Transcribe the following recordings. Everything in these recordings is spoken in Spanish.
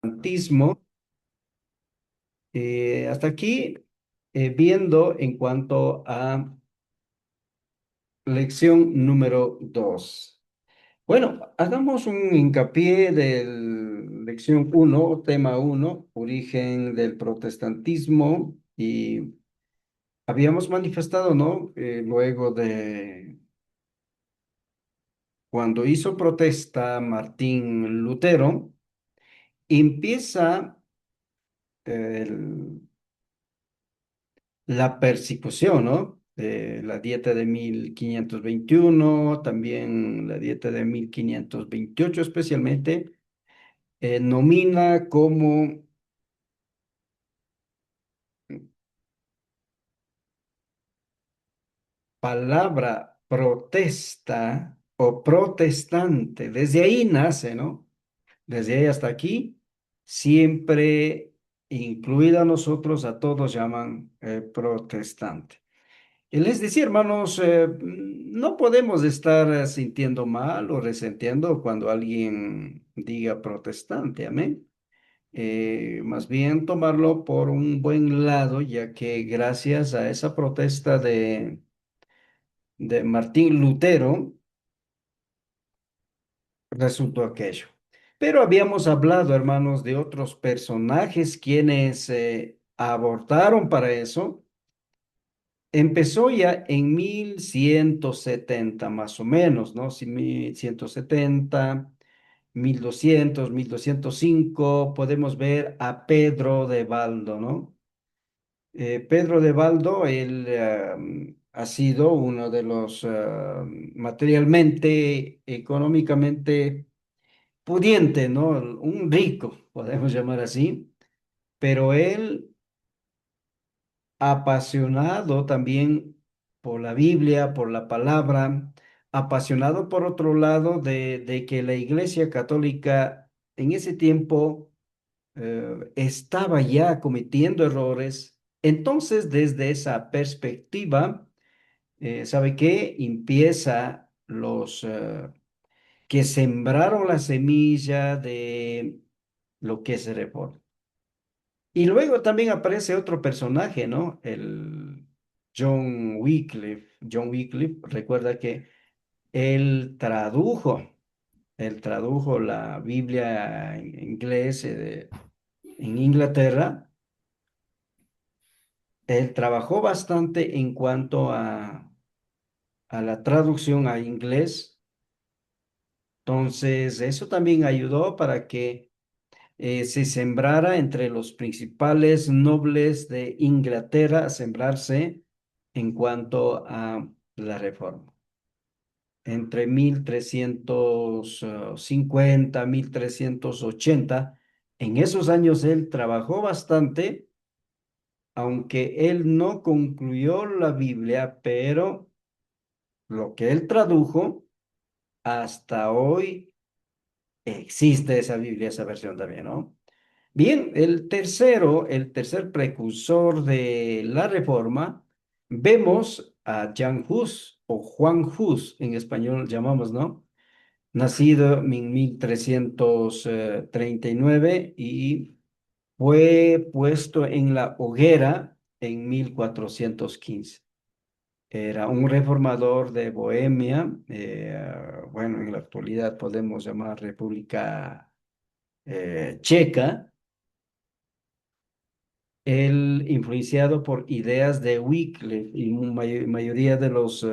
protestantismo. Hasta aquí, viendo en cuanto a lección número 2. Bueno, hagamos un hincapié de lección uno, tema uno, origen del protestantismo, y habíamos manifestado, ¿no? Luego de cuando hizo protesta Martín Lutero, empieza el la persecución, ¿no? La dieta de 1521, también la dieta de 1528 especialmente, nomina como palabra protesta o protestante. Desde ahí nace, ¿no? Desde ahí hasta aquí, siempre incluida a nosotros, a todos llaman protestante. Y les decía, hermanos, no podemos estar sintiendo mal o resentiendo cuando alguien diga protestante, amén. Más bien tomarlo por un buen lado, ya que gracias a esa protesta de Martín Lutero resultó aquello. Pero habíamos hablado, hermanos, de otros personajes quienes abortaron para eso. Empezó ya en 1170 más o menos, ¿no? Si 1170, 1200, 1205, podemos ver a Pedro de Baldo, ¿no? Pedro de Baldo, él ha sido uno de los materialmente, económicamente pudiente, ¿no? Un rico, podemos llamar así, pero él apasionado también por la Biblia, por la palabra, apasionado por otro lado de que la Iglesia Católica en ese tiempo estaba ya cometiendo errores. Entonces, desde esa perspectiva, ¿sabe qué? Empieza los que sembraron la semilla de lo que es reforma. Y luego también aparece otro personaje, ¿no? El John Wycliffe. John Wycliffe, recuerda que él tradujo la Biblia en inglés en Inglaterra. Él trabajó bastante en cuanto a la traducción a inglés. Entonces, eso también ayudó para que se sembrara entre los principales nobles de Inglaterra, a sembrarse en cuanto a la reforma. Entre 1350, 1380, en esos años él trabajó bastante, aunque él no concluyó la Biblia, pero lo que él tradujo, hasta hoy existe esa Biblia, esa versión también, ¿no? Bien, el tercer precursor de la reforma, vemos a Jan Hus o Juan Hus, en español llamamos, ¿no? Nacido en 1339 y fue puesto en la hoguera en 1415. Era un reformador de Bohemia, bueno, en la actualidad podemos llamar República Checa. Él, influenciado por ideas de Wycliffe y mayoría de los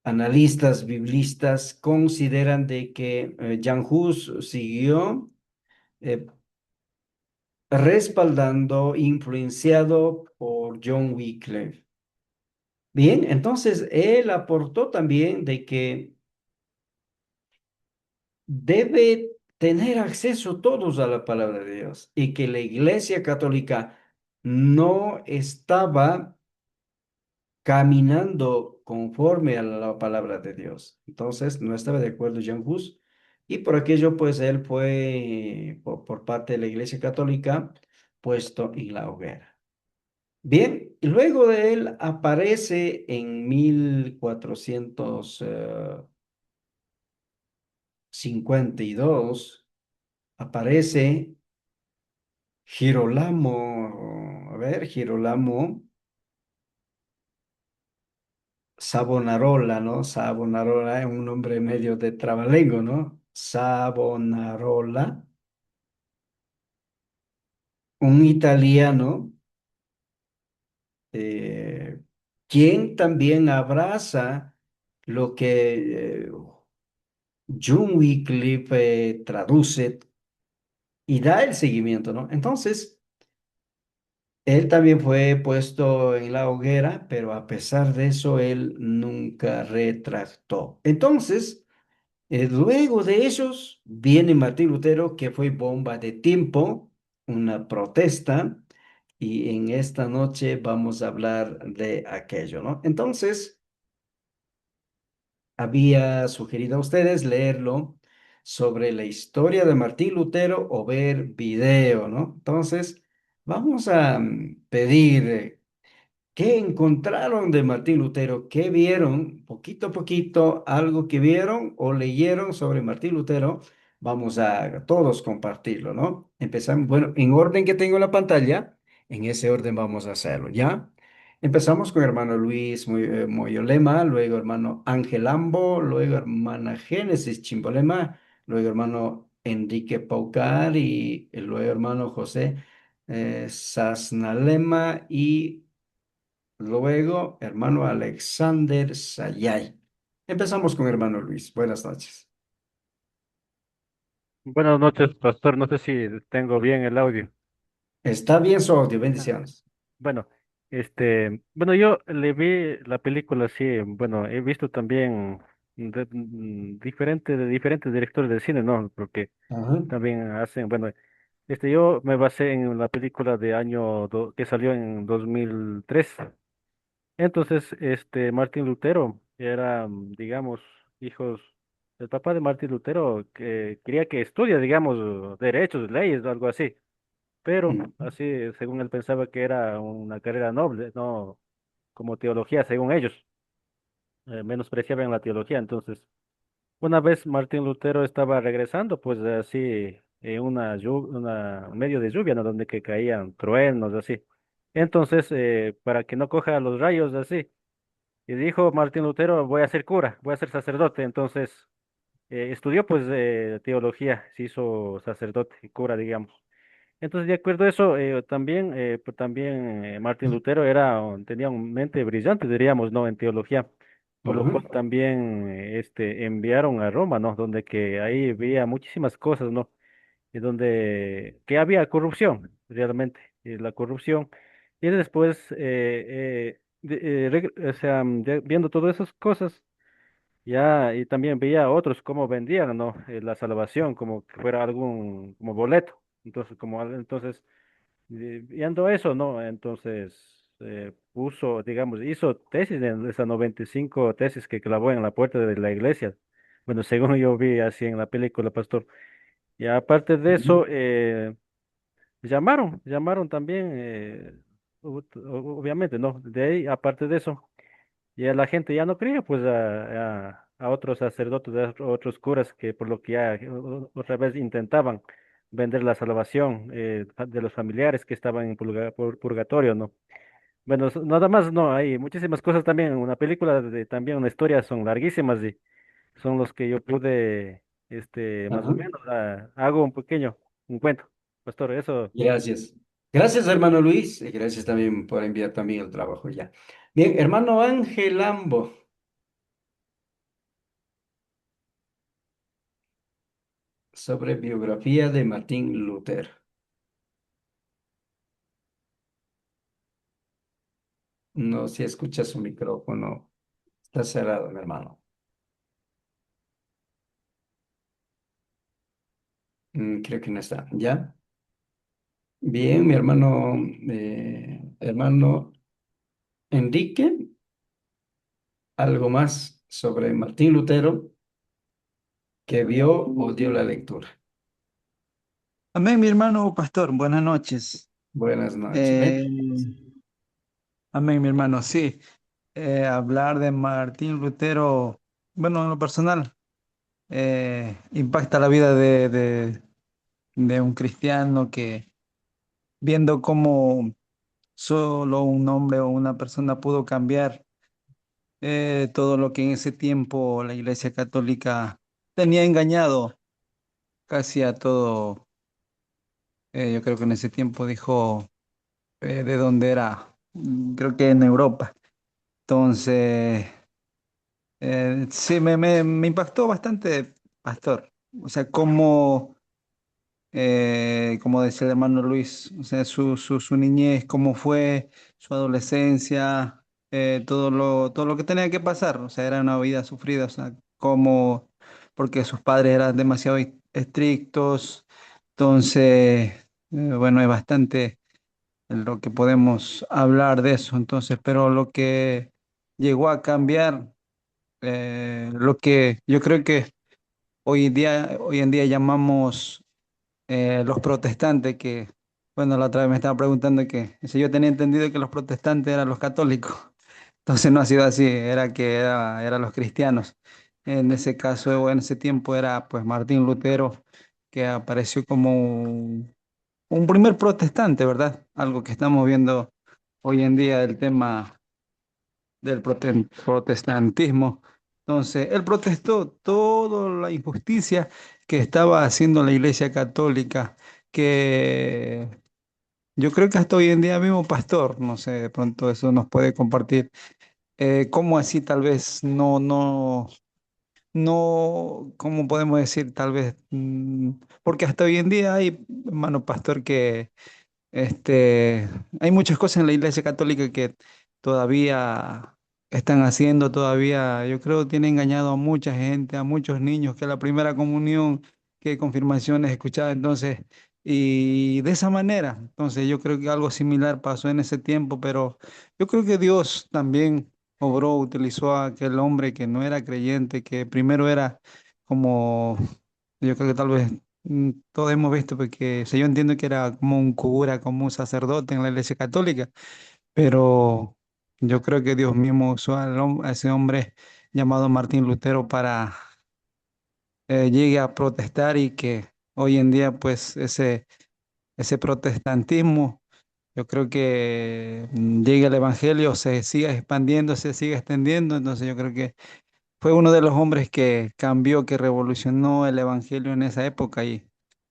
analistas biblistas consideran de que Jan Hus siguió eh, respaldando, influenciado por John Wycliffe. Bien, entonces él aportó también de que debe tener acceso todos a la palabra de Dios y que la Iglesia Católica no estaba caminando conforme a la palabra de Dios. Entonces, no estaba de acuerdo Jan Hus y por aquello, pues él fue, por parte de la Iglesia Católica, puesto en la hoguera. Bien, y luego de él aparece en 1452 aparece Girolamo, a ver, Girolamo Savonarola, ¿no? Savonarola es un nombre medio de trabalengo, ¿no? Savonarola, un italiano, eh, quien también abraza lo que John Wycliffe traduce y da el seguimiento, ¿no? Entonces, él también fue puesto en la hoguera, pero a pesar de eso, él nunca retractó. Entonces, luego de ellos viene Martín Lutero, que fue bomba de tiempo, una protesta, y en esta noche vamos a hablar de aquello, ¿no? Entonces, había sugerido a ustedes leerlo sobre la historia de Martín Lutero o ver video, ¿no? Entonces, vamos a pedir ¿qué encontraron de Martín Lutero? ¿Qué vieron? Poquito a poquito, algo que vieron o leyeron sobre Martín Lutero. Vamos a todos compartirlo, ¿no? Empezamos, bueno, en orden que tengo en la pantalla, en ese orden vamos a hacerlo, ¿ya? Empezamos con hermano Luis Moyolema, luego hermano Ángel Ambo, luego hermana Génesis Chimbolema, luego hermano Enrique Paucar y luego hermano José Sasnalema y luego, hermano Alexander Sayay. Empezamos con hermano Luis. Buenas noches. Buenas noches, pastor. No sé si tengo bien el audio. Está bien su audio, Ah, bendiciones. bueno, bueno, yo le vi la película así, bueno, he visto también de diferentes directores de cine, ¿no? Porque Ajá. también hacen, bueno, yo me basé en la película de que salió en 2003. Entonces, Martín Lutero era, digamos, hijos, el papá de Martín Lutero que quería que estudie, digamos, derechos, leyes, o algo así. Pero Ujú, así, según él pensaba que era una carrera noble, no como teología, según ellos, menospreciaban la teología. Entonces, una vez Martín Lutero estaba regresando, pues así, en una medio de lluvia, ¿no? Donde que caían truenos, así. Entonces, para que no coja los rayos así, y dijo Martín Lutero, voy a ser cura, voy a ser sacerdote. Entonces, estudió pues teología, se hizo sacerdote y cura, digamos. Entonces, de acuerdo a eso, también Martín Lutero tenía una mente brillante, diríamos, ¿no? En teología, por lo ajá, cual también enviaron a Roma, ¿no? Donde que ahí veía muchísimas cosas, ¿no? Y donde que había corrupción, realmente, y la corrupción. Y después, o sea, viendo todas esas cosas, ya, y también veía a otros cómo vendían, ¿no? La salvación, como que fuera algún, como boleto. Entonces, viendo eso, ¿no? Entonces, hizo tesis de esas 95 tesis que clavó en la puerta de la iglesia. Bueno, según yo vi así en la película, pastor. Y aparte de ujú, eso, llamaron también, obviamente, ¿no? De ahí, aparte de eso. Y a la gente ya no creía, pues, a otros sacerdotes, otros curas que por lo que ya otra vez intentaban vender la salvación de los familiares que estaban en purgatorio, ¿no? Bueno, nada más, no, hay muchísimas cosas también. Una película, también una historia, son larguísimas y son los que yo pude, más o ajá. menos, hago un cuento. Pastor, eso. Gracias. Gracias, hermano Luis. Y gracias también por enviar también el trabajo ya. Bien, hermano Ángel Ambo, sobre biografía de Martín Lutero. No, si escucha su micrófono, está cerrado, mi hermano. Creo que no está. ¿Ya? Bien, mi hermano, hermano Enrique, algo más sobre Martín Lutero que vio o dio la lectura. Amén, mi hermano pastor. Buenas noches. Buenas noches. Eh, Bendiciones. amén, mi hermano. Sí, hablar de Martín Lutero, bueno, en lo personal, impacta la vida de un cristiano que viendo cómo solo un hombre o una persona pudo cambiar todo lo que en ese tiempo la Iglesia Católica tenía engañado casi a todo. Yo creo que en ese tiempo dijo de dónde era, creo que en Europa. Entonces, sí, me impactó bastante, pastor. O sea, como decía el hermano Luis, o sea, su niñez, cómo fue su adolescencia, todo lo que tenía que pasar. O sea, era una vida sufrida, o sea, como, porque sus padres eran demasiado estrictos. Entonces, bueno, es bastante lo que podemos hablar de eso. Entonces, pero lo que llegó a cambiar, lo que yo creo que hoy en día llamamos los protestantes, que, bueno, la otra vez me estaba preguntando que si yo tenía entendido que los protestantes eran los católicos. Entonces no ha sido así, eran los cristianos. En ese caso, o en ese tiempo era pues Martín Lutero, que apareció como un primer protestante, ¿verdad? Algo que estamos viendo hoy en día, el tema del protestantismo. Entonces, él protestó toda la injusticia que estaba haciendo la Iglesia Católica, que yo creo que hasta hoy en día mismo pastor, no sé, de pronto eso nos puede compartir, cómo así tal vez no, ¿cómo podemos decir tal vez? Porque hasta hoy en día hay, hermano pastor, que este, hay muchas cosas en la Iglesia Católica que todavía están haciendo, todavía, yo creo, tiene engañado a mucha gente, a muchos niños, que la primera comunión, que confirmaciones escuchadas, entonces, y de esa manera, entonces yo creo que algo similar pasó en ese tiempo, pero yo creo que Dios también obró, utilizó a aquel hombre que no era creyente, que primero era como, yo creo que tal vez todos hemos visto, porque yo entiendo que era como un cura, como un sacerdote en la Iglesia Católica, pero yo creo que Dios mismo usó a ese hombre llamado Martín Lutero para llegue a protestar y que hoy en día pues ese protestantismo, yo creo que llegue el Evangelio, se siga expandiendo, se siga extendiendo, entonces yo creo que fue uno de los hombres que cambió, que revolucionó el Evangelio en esa época y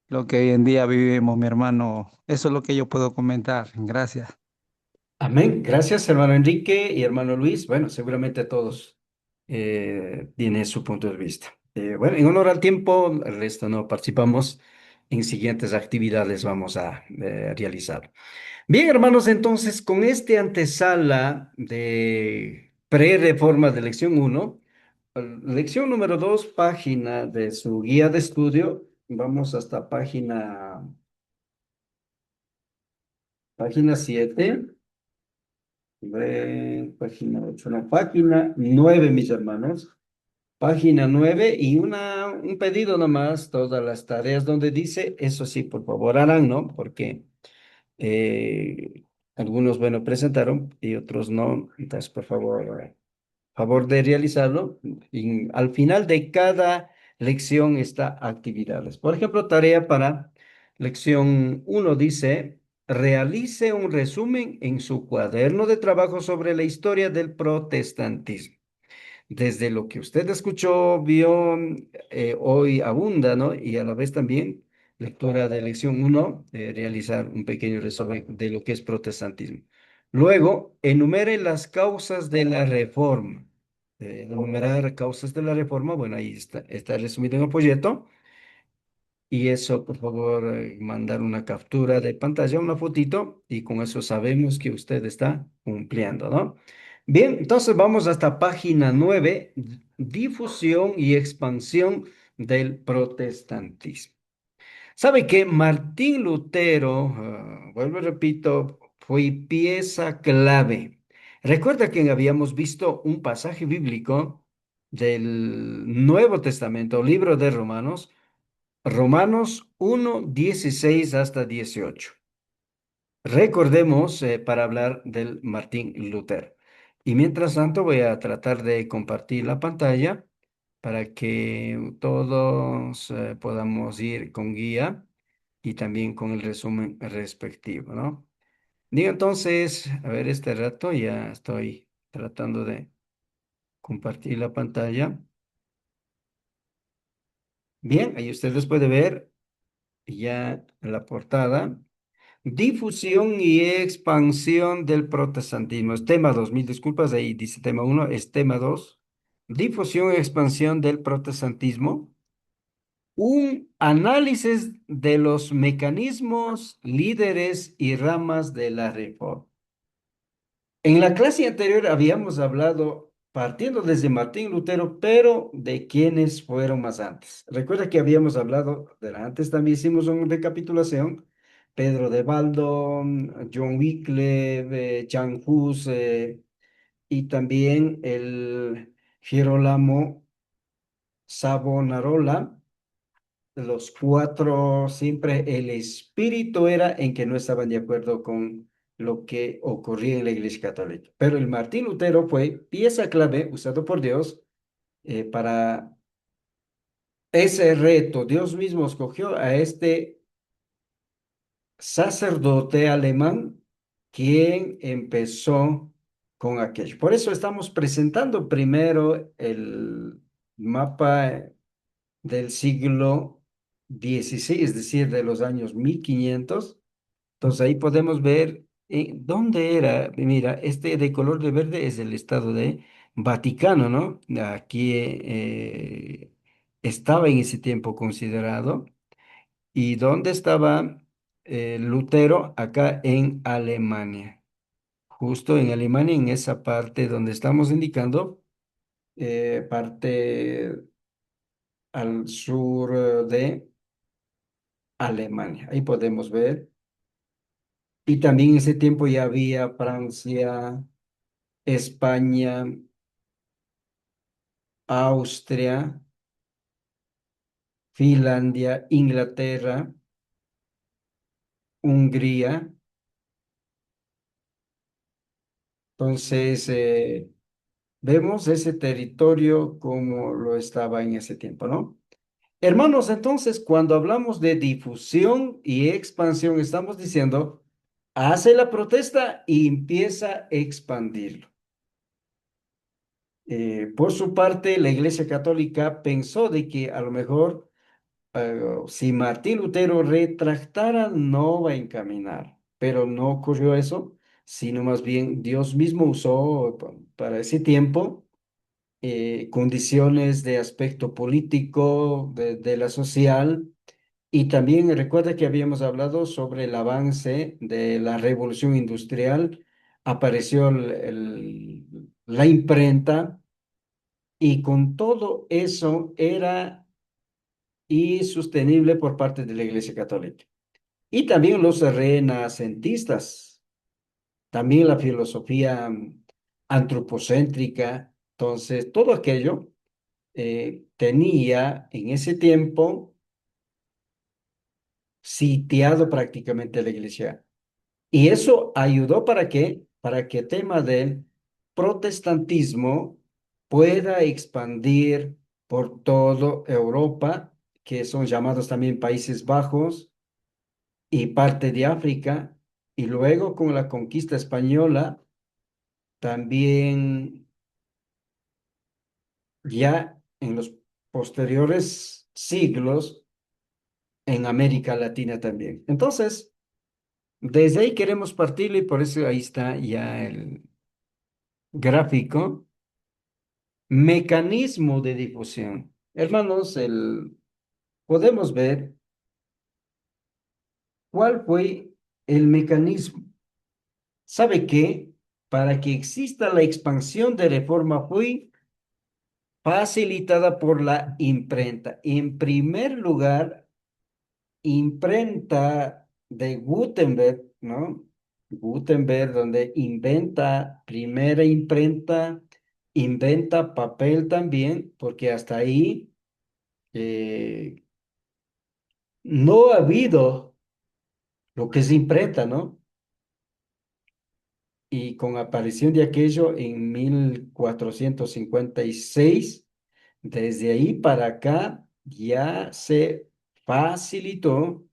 lo que hoy en día vivimos, mi hermano. Eso es lo que yo puedo comentar. Gracias. Amén. Gracias, hermano Enrique y hermano Luis. Bueno, seguramente todos tienen su punto de vista. Bueno, en honor al tiempo, el resto no participamos en siguientes actividades vamos a realizar. Bien, hermanos, entonces con este antesala de pre-reforma de lección uno, lección número 2, página de su guía de estudio, vamos hasta página 7. Página 8, no, página 9, mis hermanos. Página 9 y un pedido nomás, todas las tareas donde dice, eso sí, por favor harán, ¿no? Porque eh, algunos, bueno, presentaron y otros no. Entonces, por favor de realizarlo. Y al final de cada lección está actividades. Por ejemplo, tarea para lección uno dice, realice un resumen en su cuaderno de trabajo sobre la historia del protestantismo. Desde lo que usted escuchó, vio, hoy abunda, ¿no? Y a la vez también, lectura de lección uno, realizar un pequeño resumen de lo que es protestantismo. Luego, enumere las causas de la reforma. Enumerar causas de la reforma, bueno, ahí está resumido en el folleto. Y eso, por favor, mandar una captura de pantalla, una fotito, y con eso sabemos que usted está cumpliendo, ¿no? Bien, entonces vamos hasta página 9, difusión y expansión del protestantismo. ¿Sabe que Martín Lutero, vuelvo y repito, fue pieza clave? Recuerda que habíamos visto un pasaje bíblico del Nuevo Testamento, libro de Romanos, Romanos 1:16 hasta 18. Recordemos para hablar del Martín Lutero. Y mientras tanto voy a tratar de compartir la pantalla para que todos podamos ir con guía y también con el resumen respectivo, ¿no? Digo entonces, a ver, este rato ya estoy tratando de compartir la pantalla. Bien, ahí ustedes pueden ver ya la portada. Difusión y expansión del protestantismo. Es tema 2. Mil disculpas, ahí dice tema uno, es tema 2. Difusión y expansión del protestantismo. Un análisis de los mecanismos, líderes y ramas de la reforma. En la clase anterior habíamos hablado, partiendo desde Martín Lutero, pero de quienes fueron más antes. Recuerda que habíamos hablado de antes, también hicimos una recapitulación. Pedro de Baldo, John Wycliffe, Jan Hus, y también el Girolamo Savonarola. Los cuatro, siempre el espíritu era en que no estaban de acuerdo con lo que ocurría en la Iglesia Católica. Pero el Martín Lutero fue pieza clave usado por Dios para ese reto. Dios mismo escogió a este sacerdote alemán quien empezó con aquello. Por eso estamos presentando primero el mapa del siglo XVI, es decir, de los años 1500. Entonces ahí podemos ver dónde era. Mira, este de color de verde es el estado de Vaticano, ¿no? Aquí estaba en ese tiempo considerado. ¿Y dónde estaba Lutero? Acá en Alemania. Justo en Alemania, en esa parte donde estamos indicando, parte al sur de Alemania. Ahí podemos ver. Y también en ese tiempo ya había Francia, España, Austria, Finlandia, Inglaterra, Hungría. Entonces, vemos ese territorio como lo estaba en ese tiempo, ¿no? Hermanos, entonces, cuando hablamos de difusión y expansión, estamos diciendo, hace la protesta y empieza a expandirlo. Por su parte, la Iglesia Católica pensó de que a lo mejor si Martín Lutero retractara, no va a encaminar, pero no ocurrió eso, sino más bien Dios mismo usó para ese tiempo condiciones de aspecto político, de la social, y también recuerda que habíamos hablado sobre el avance de la revolución industrial, apareció la imprenta, y con todo eso era insostenible por parte de la Iglesia Católica. Y también los renacentistas, también la filosofía antropocéntrica. Entonces, todo aquello tenía en ese tiempo sitiado prácticamente la iglesia. Y eso ayudó para qué? Para que el tema del protestantismo pueda expandir por toda Europa, que son llamados también Países Bajos y parte de África, y luego con la conquista española, también ya en los posteriores siglos en América Latina también. Entonces, desde ahí queremos partirlo y por eso ahí está ya el gráfico. Mecanismo de difusión. Hermanos, podemos ver cuál fue el mecanismo. ¿Sabe qué? Para que exista la expansión de reforma fue facilitada por la imprenta. En primer lugar, imprenta de Gutenberg, ¿no? Gutenberg, donde inventa primera imprenta, inventa papel también, porque hasta ahí no ha habido lo que es imprenta, ¿no? Y con aparición de aquello en 1456, desde ahí para acá ya se facilitó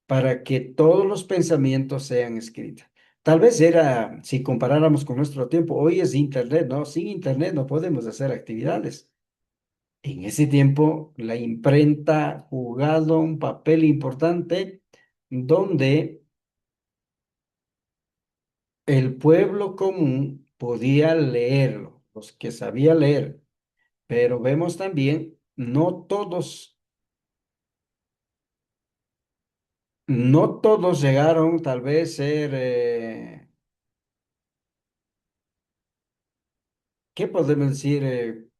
para que todos los pensamientos sean escritos. Tal vez era, si comparáramos con nuestro tiempo, hoy es Internet, ¿no? Sin Internet no podemos hacer actividades. En ese tiempo, la imprenta ha jugado un papel importante donde el pueblo común podía leerlo, los que sabía leer, pero vemos también, no todos llegaron tal vez ser, ¿qué podemos decir?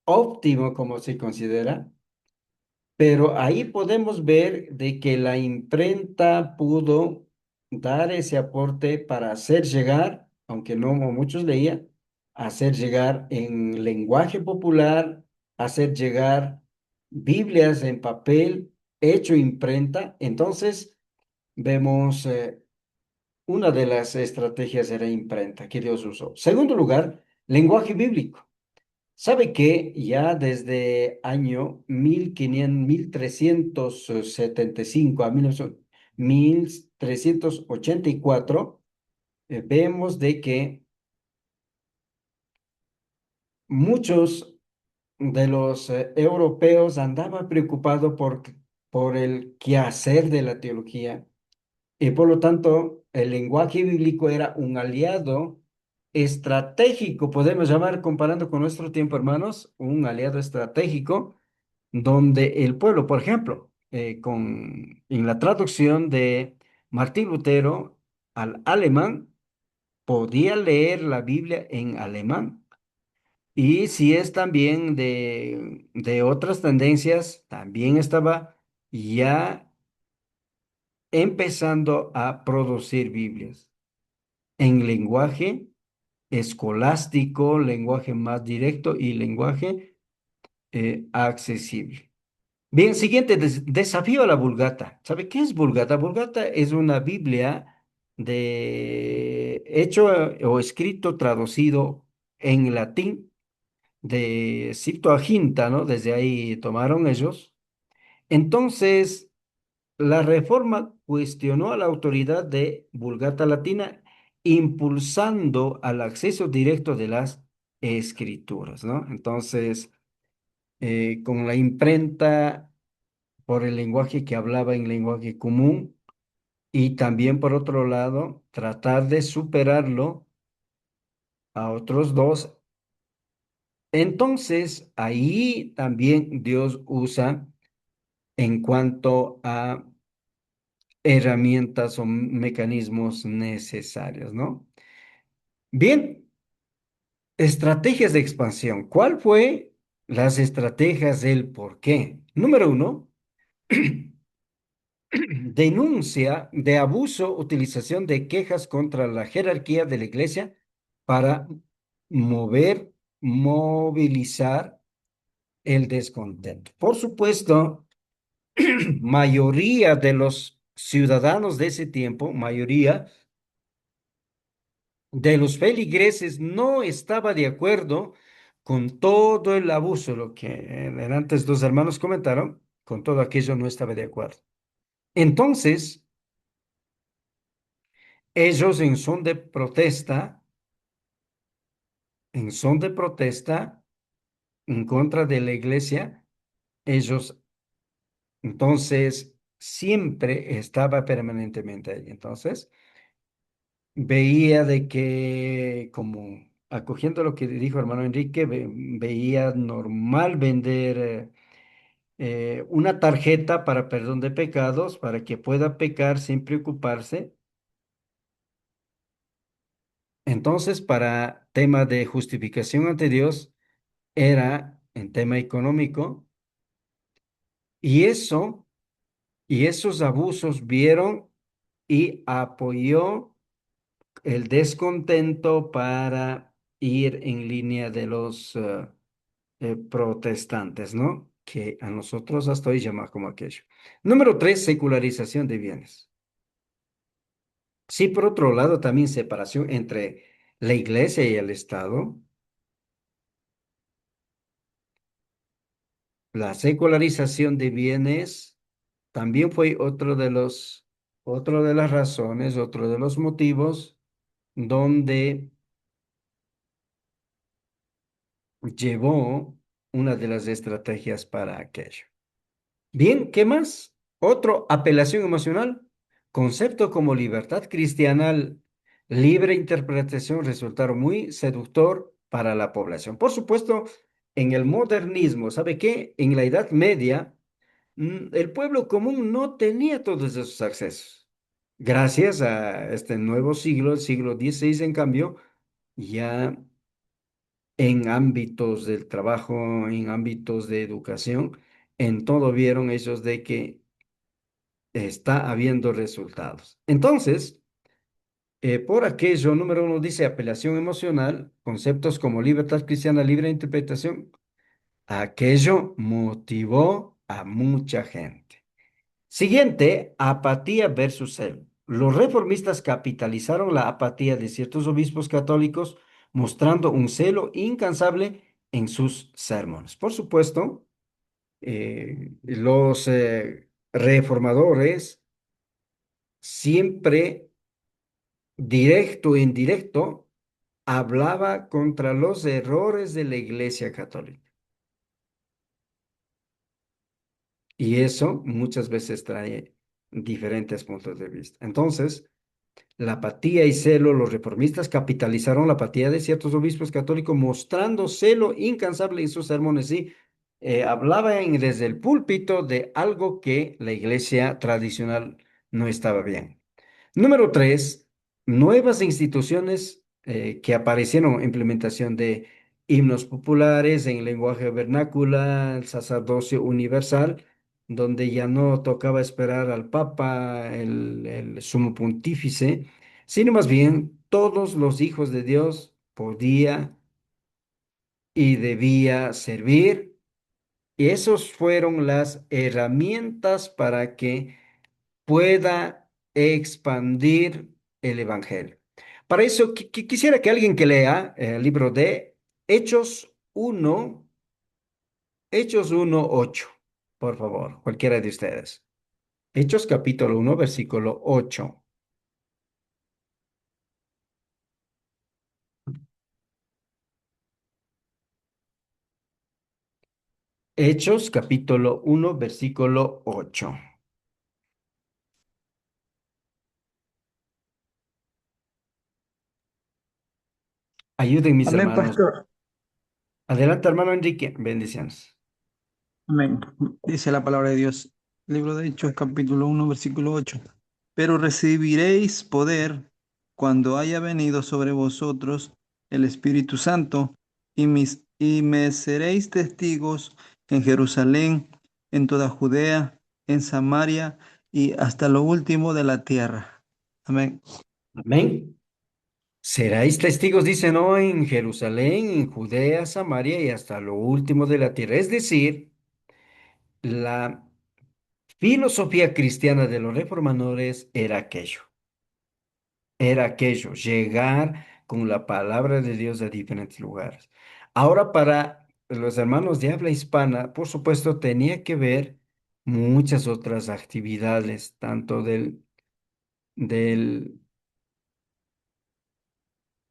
Óptimo como se considera. Pero ahí podemos ver de que la imprenta pudo dar ese aporte para hacer llegar, aunque no muchos leían, hacer llegar en lenguaje popular, hacer llegar Biblias en papel, hecho imprenta. Entonces, vemos una de las estrategias era imprenta que Dios usó. Segundo lugar, lenguaje bíblico. ¿Sabe que ya desde año 1500, 1375 a 1384, vemos de que muchos de los europeos andaban preocupados por el quehacer de la teología y por lo tanto el lenguaje bíblico era un aliado estratégico, podemos llamar, comparando con nuestro tiempo, hermanos, un aliado estratégico donde el pueblo, por ejemplo, en la traducción de Martín Lutero al alemán, podía leer la Biblia en alemán. Y si es también de otras tendencias, también estaba ya empezando a producir Biblias en lenguaje escolástico, lenguaje más directo y lenguaje accesible. Bien, siguiente desafío a la Vulgata. ¿Sabe qué es Vulgata? Vulgata es una Biblia de hecho o escrito traducido en latín de Septuaginta, ¿no? Desde ahí tomaron ellos. Entonces, la Reforma cuestionó a la autoridad de Vulgata Latina, impulsando al acceso directo de las escrituras, ¿no? Entonces, con la imprenta por el lenguaje que hablaba en lenguaje común y también por otro lado tratar de superarlo a otros dos. Entonces ahí también Dios usa en cuanto a herramientas o mecanismos necesarios, ¿no? Bien, estrategias de expansión. ¿Cuál fue las estrategias del por qué? Número uno, denuncia de abuso, utilización de quejas contra la jerarquía de la iglesia para movilizar el descontento. Por supuesto, mayoría de los ciudadanos de ese tiempo, mayoría de los feligreses no estaba de acuerdo con todo el abuso, lo que antes dos hermanos comentaron, con todo aquello no estaba de acuerdo. Entonces, ellos en son de protesta en contra de la iglesia, ellos entonces siempre estaba permanentemente ahí. Entonces, veía de que, como acogiendo lo que dijo hermano Enrique, veía normal vender una tarjeta para perdón de pecados, para que pueda pecar sin preocuparse. Entonces, para tema de justificación ante Dios, era en tema económico, y esos abusos vieron y apoyó el descontento para ir en línea de los protestantes, ¿no? Que a nosotros hasta hoy llama como aquello. Número tres, secularización de bienes. Sí, por otro lado, también separación entre la iglesia y el Estado. La secularización de bienes también fue otro de las razones, otro de los motivos donde llevó una de las estrategias para aquello. Bien, ¿qué más? Otro, apelación emocional. Concepto como libertad cristiana, libre interpretación resultaron muy seductor para la población. Por supuesto, en el modernismo, ¿sabe qué? En la Edad Media, el pueblo común no tenía todos esos accesos. Gracias a este nuevo siglo, el siglo XVI, en cambio, ya en ámbitos del trabajo, en ámbitos de educación, en todo vieron ellos de que está habiendo resultados. Entonces, por aquello, número uno dice apelación emocional, conceptos como libertad cristiana, libre interpretación, aquello motivó a mucha gente. Siguiente, apatía versus celo. Los reformistas capitalizaron la apatía de ciertos obispos católicos, mostrando un celo incansable en sus sermones. Por supuesto, los reformadores siempre, directo e indirecto, hablaba contra los errores de la Iglesia Católica. Y eso muchas veces trae diferentes puntos de vista. Entonces, la apatía y celo, los reformistas capitalizaron la apatía de ciertos obispos católicos, mostrando celo incansable en sus sermones y hablaban desde el púlpito de algo que la iglesia tradicional no estaba bien. Número tres, nuevas instituciones que aparecieron, implementación de himnos populares en lenguaje vernácula, el sacerdocio universal, donde ya no tocaba esperar al Papa, el sumo pontífice, sino más bien todos los hijos de Dios podía y debía servir. Y esos fueron las herramientas para que pueda expandir el Evangelio. Para eso, quisiera que alguien que lea el libro de Hechos 1:8, por favor, cualquiera de ustedes. Hechos capítulo 1, versículo 8. Hechos capítulo 1, versículo 8. Ayuden mis Amén, hermanos. pastor. Adelante, hermano Enrique. Bendiciones. Amén. Dice la palabra de Dios. Libro de Hechos, capítulo 1, versículo 8. Pero recibiréis poder cuando haya venido sobre vosotros el Espíritu Santo, y me seréis testigos en Jerusalén, en toda Judea, en Samaria y hasta lo último de la tierra. Amén. Amén. Seráis testigos, dice, no, en Jerusalén, en Judea, Samaria y hasta lo último de la tierra. Es decir, la filosofía cristiana de los reformadores era aquello, llegar con la palabra de Dios a diferentes lugares. Ahora, para los hermanos de habla hispana, por supuesto, tenía que ver muchas otras actividades, tanto del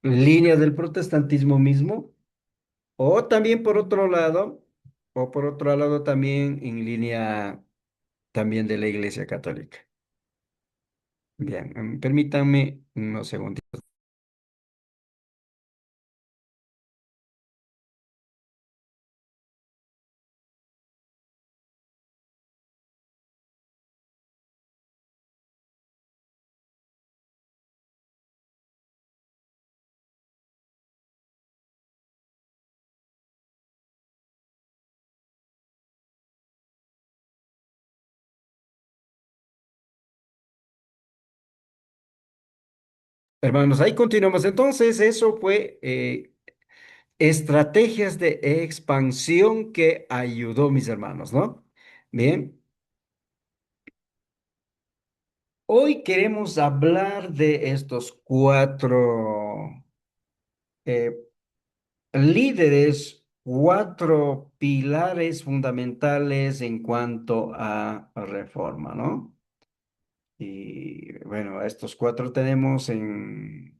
línea del protestantismo mismo, o también por otro lado, o por otro lado también en línea también de la Iglesia Católica. Bien, permítanme unos segundos. Hermanos, ahí continuamos. Entonces, eso fue estrategias de expansión que ayudó, mis hermanos, ¿no? Bien, hoy queremos hablar de estos cuatro eh, líderes cuatro pilares fundamentales en cuanto a reforma, ¿no? Y bueno, estos cuatro tenemos en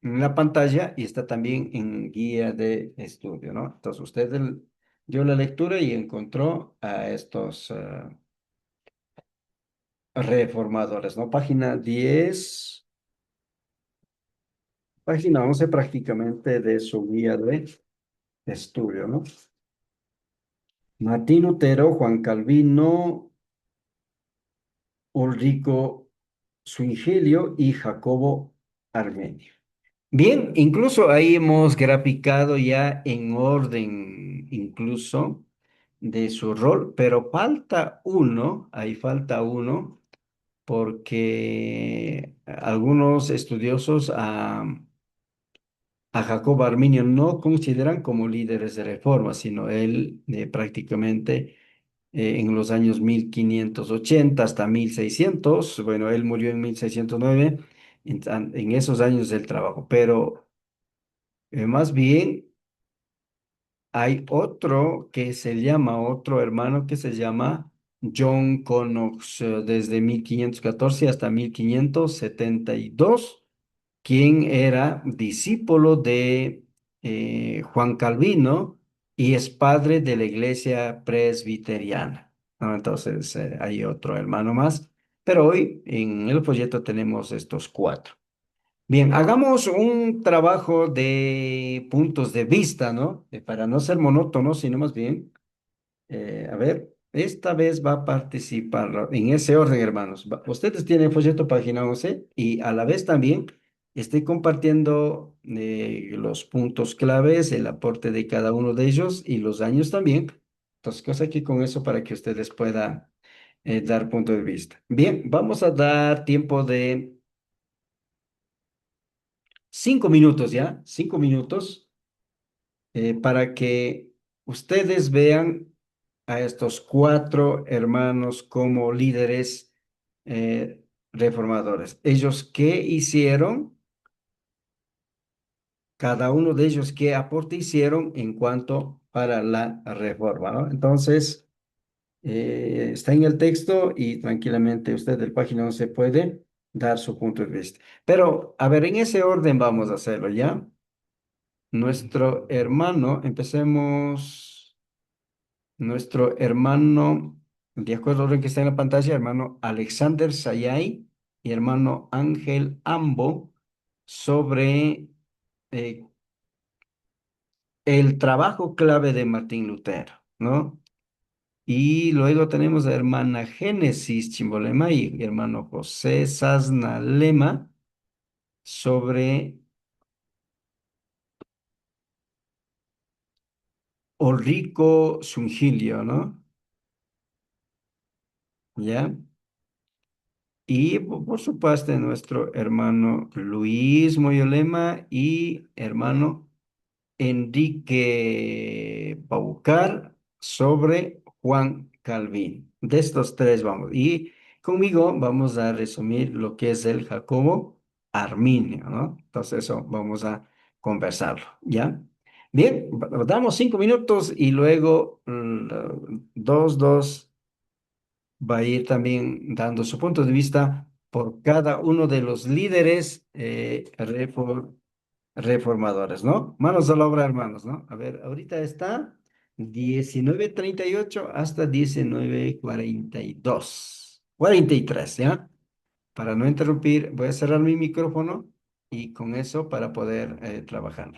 la pantalla y está también en guía de estudio, ¿no? Entonces usted dio la lectura y encontró a estos reformadores, ¿no? Página 11 prácticamente de su guía de estudio, ¿no? Martín Lutero, Juan Calvino, Ulrico Zwinglio y Jacobo Armenio. Bien, incluso ahí hemos graficado ya en orden incluso de su rol, pero falta uno, ahí falta uno, porque algunos estudiosos a Jacobo Arminio no consideran como líderes de reforma, sino él prácticamente en los años 1580 hasta 1600. Bueno, él murió en 1609, en esos años del trabajo, pero más bien hay otro hermano que se llama John Knox, desde 1514 hasta 1572, quien era discípulo de Juan Calvino y es padre de la iglesia presbiteriana, ¿no? Entonces, hay otro hermano más, pero hoy en el folleto tenemos estos cuatro. Bien, hagamos un trabajo de puntos de vista, ¿no? Para no ser monótono, sino más bien, a ver, esta vez va a participar en ese orden, hermanos. Ustedes tienen folleto página 11 y a la vez también estoy compartiendo los puntos claves, el aporte de cada uno de ellos y los años también. Entonces, cosa aquí con eso para que ustedes puedan dar punto de vista. Bien, vamos a dar tiempo de 5 minutos ya, 5 minutos para que ustedes vean a estos cuatro hermanos como líderes reformadores. Ellos qué hicieron, cada uno de ellos qué aporte hicieron en cuanto para la reforma, ¿no? Entonces, está en el texto y tranquilamente usted del página 11 puede dar su punto de vista. Pero, a ver, en ese orden vamos a hacerlo, ¿ya? Nuestro hermano, empecemos, nuestro hermano, de acuerdo al orden que está en la pantalla, hermano Alexander Sayay y hermano Ángel Ambo, sobre eh, el trabajo clave de Martín Lutero, ¿no? Y luego tenemos a hermana Génesis Chimbolema y hermano José Sasna Lema sobre Ulrico Zwinglio, ¿no? ¿Ya? Y por supuesto, nuestro hermano Luis Moyolema y hermano Enrique Paucar sobre Juan Calvin. De estos tres vamos. Y conmigo vamos a resumir lo que es el Jacobo Arminio, ¿no? Entonces, eso vamos a conversarlo, ¿ya? Bien, damos 5 minutos y luego dos va a ir también dando su punto de vista por cada uno de los líderes reformadores, ¿no? Manos a la obra, hermanos, ¿no? A ver, ahorita está 19:38 hasta 19:42. 43, ¿ya? Para no interrumpir, voy a cerrar mi micrófono y con eso para poder trabajar.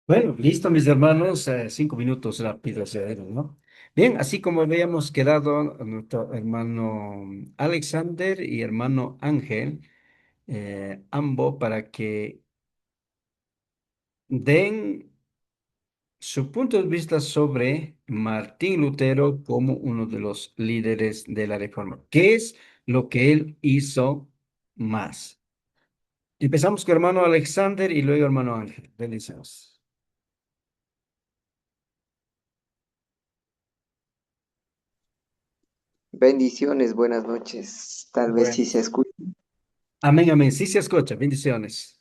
Bueno, listo, mis hermanos, 5 minutos rápidos, ¿no? Bien, así como habíamos quedado, nuestro hermano Alexander y hermano Ángel, ambos para que den su punto de vista sobre Martín Lutero como uno de los líderes de la Reforma. ¿Qué es lo que él hizo más? Empezamos con hermano Alexander y luego hermano Ángel. Bendiciones. Bendiciones, buenas noches. Tal vez Bueno. sí se escucha. Amén, amén. Sí se escucha. Bendiciones.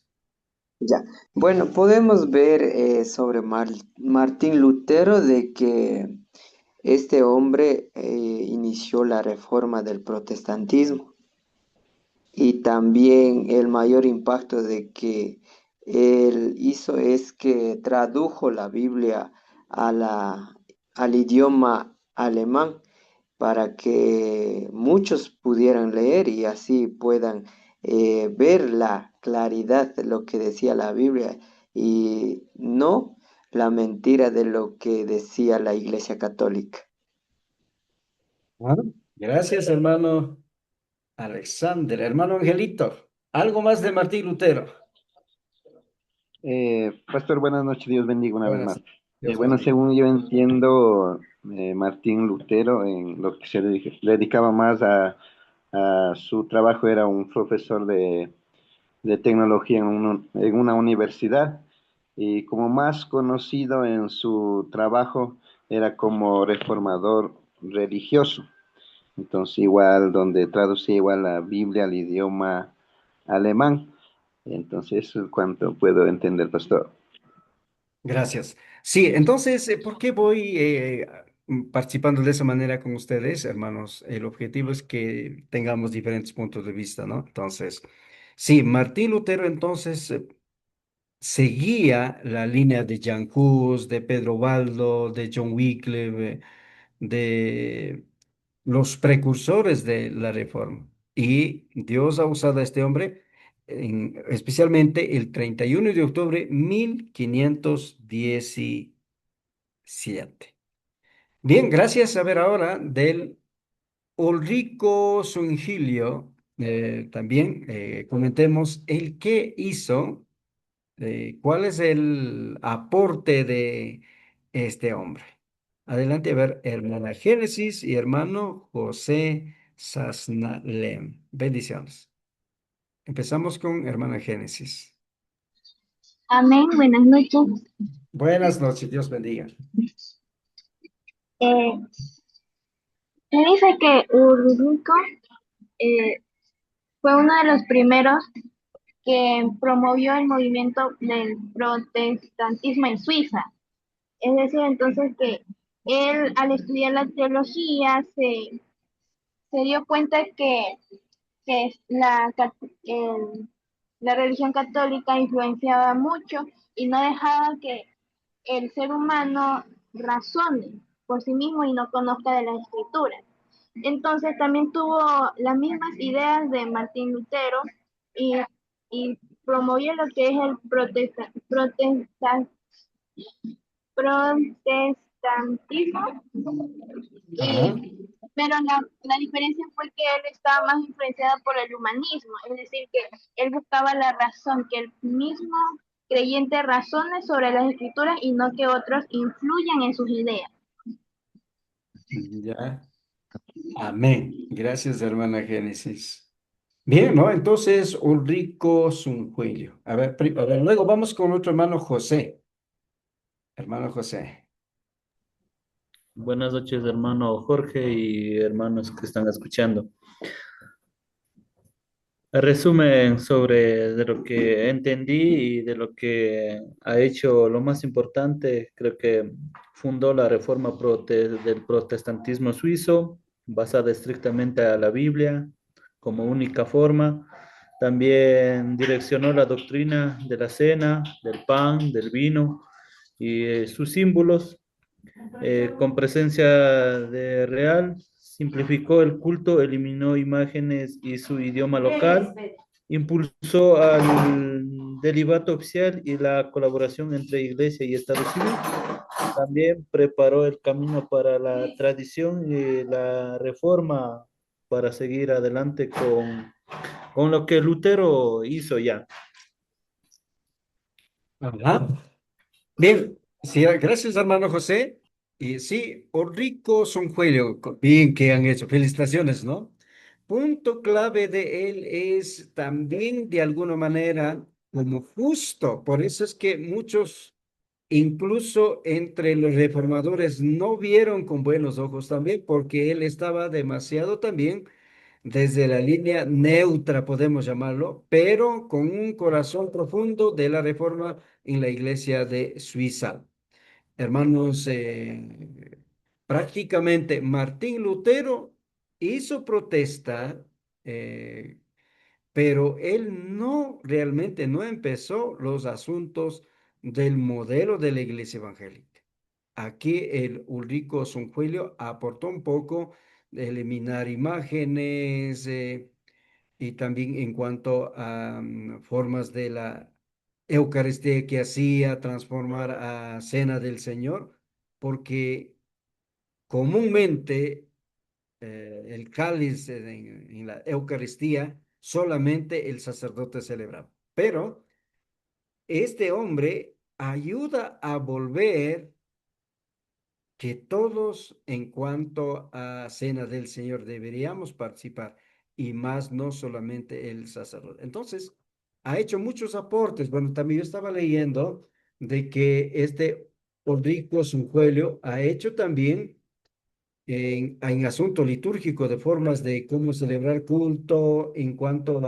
Ya. Bueno, podemos ver sobre Martín Lutero de que este hombre inició la reforma del protestantismo y también el mayor impacto de que él hizo es que tradujo la Biblia a al idioma alemán para que muchos pudieran leer y así puedan ver la claridad de lo que decía la Biblia y no la mentira de lo que decía la Iglesia Católica. Ah, gracias, hermano Alexander. Hermano Angelito, algo más de Martín Lutero. Pastor, buenas noches, Dios bendiga una vez Buenas, más. Dios Bueno, bendiga. según yo entiendo, Martín Lutero en lo que dedicaba más a su trabajo, era un profesor de tecnología en una universidad y como más conocido en su trabajo era como reformador religioso. Entonces igual donde traducía igual la Biblia al idioma alemán. Entonces eso es cuanto puedo entender, pastor. Gracias. Sí, entonces, ¿por qué voy participando de esa manera con ustedes, hermanos? El objetivo es que tengamos diferentes puntos de vista, ¿no? Entonces, sí, Martín Lutero entonces seguía la línea de Jan Hus, de Pedro Baldo, de John Wycliffe, de los precursores de la reforma. Y Dios ha usado a este hombre, especialmente el 31 de octubre 1517. Bien, gracias a ver ahora del Ulrico Zwinglio. También comentemos el qué hizo, cuál es el aporte de este hombre. Adelante, a ver, hermana Génesis y hermano José Sasnalem. Bendiciones. Empezamos con hermana Génesis. Amén, buenas noches. Buenas noches, Dios bendiga. Eh, Se dice que Ulrico eh, fue uno de los primeros que promovió el movimiento del protestantismo en Suiza. Es decir, entonces que él al estudiar la teología se dio cuenta que la religión católica influenciaba mucho y no dejaba que el ser humano razone por sí mismo y no conozca de las escrituras. Entonces también tuvo las mismas ideas de Martín Lutero y, y promovió lo que es el protestantismo, Ajá. pero la diferencia fue que él estaba más influenciado por el humanismo, es decir, que él buscaba la razón, que el mismo creyente razone sobre las escrituras y no que otros influyan en sus ideas. Ya. Amén. Gracias, hermana Génesis. Bien, ¿no? Entonces, Ulrico Zunjuelio. A ver, luego vamos con otro hermano José. Hermano José. Buenas noches, hermano Jorge y hermanos que están escuchando. El resumen sobre de lo que entendí y de lo que ha hecho lo más importante, creo que fundó la reforma del protestantismo suizo, basada estrictamente a la Biblia como única forma. También direccionó la doctrina de la cena, del pan, del vino y sus símbolos con presencia de real, simplificó el culto, eliminó imágenes y su idioma local impulsó al delibato oficial y la colaboración entre Iglesia y Estado civil. También preparó el camino para la tradición y la reforma para seguir adelante con lo que Lutero hizo ya. Ajá. Bien, sí, gracias, hermano José. Y sí, Orrico Sonjuelio, bien que han hecho. Felicitaciones, ¿no? Punto clave de él es también de alguna manera como justo. Por eso es que muchos, incluso entre los reformadores, no vieron con buenos ojos también, porque él estaba demasiado también desde la línea neutra, podemos llamarlo, pero con un corazón profundo de la reforma en la iglesia de Suiza. Hermanos, prácticamente Martín Lutero hizo protesta, eh, pero él no realmente no empezó los asuntos del modelo de la iglesia evangélica. Aquí el Ulrico Sonjuelio aportó un poco de eliminar imágenes, y también en cuanto a formas de la Eucaristía que hacía, transformar a Cena del Señor, porque comúnmente el cáliz en la Eucaristía solamente el sacerdote celebraba. Pero este hombre ayuda a volver que todos en cuanto a Cena del Señor deberíamos participar y más no solamente el sacerdote. Entonces, ha hecho muchos aportes. Bueno, también yo estaba leyendo de que este Ulrico Zunjuelio ha hecho también en asunto litúrgico de formas de cómo celebrar culto en cuanto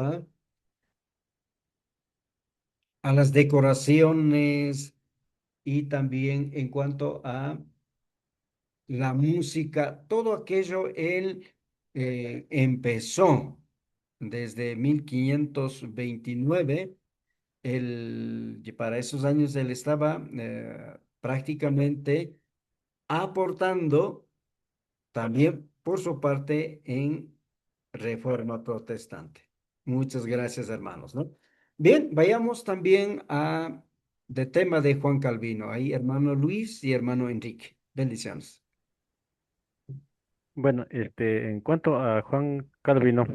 a las decoraciones y también en cuanto a la música, todo aquello él empezó desde 1529. Y para esos años él estaba prácticamente aportando también por su parte en Reforma Protestante. Muchas gracias, hermanos, ¿no? Bien, vayamos también a de tema de Juan Calvino. Ahí, hermano Luis y hermano Enrique. Bendiciones. Bueno, en cuanto a Juan Calvino,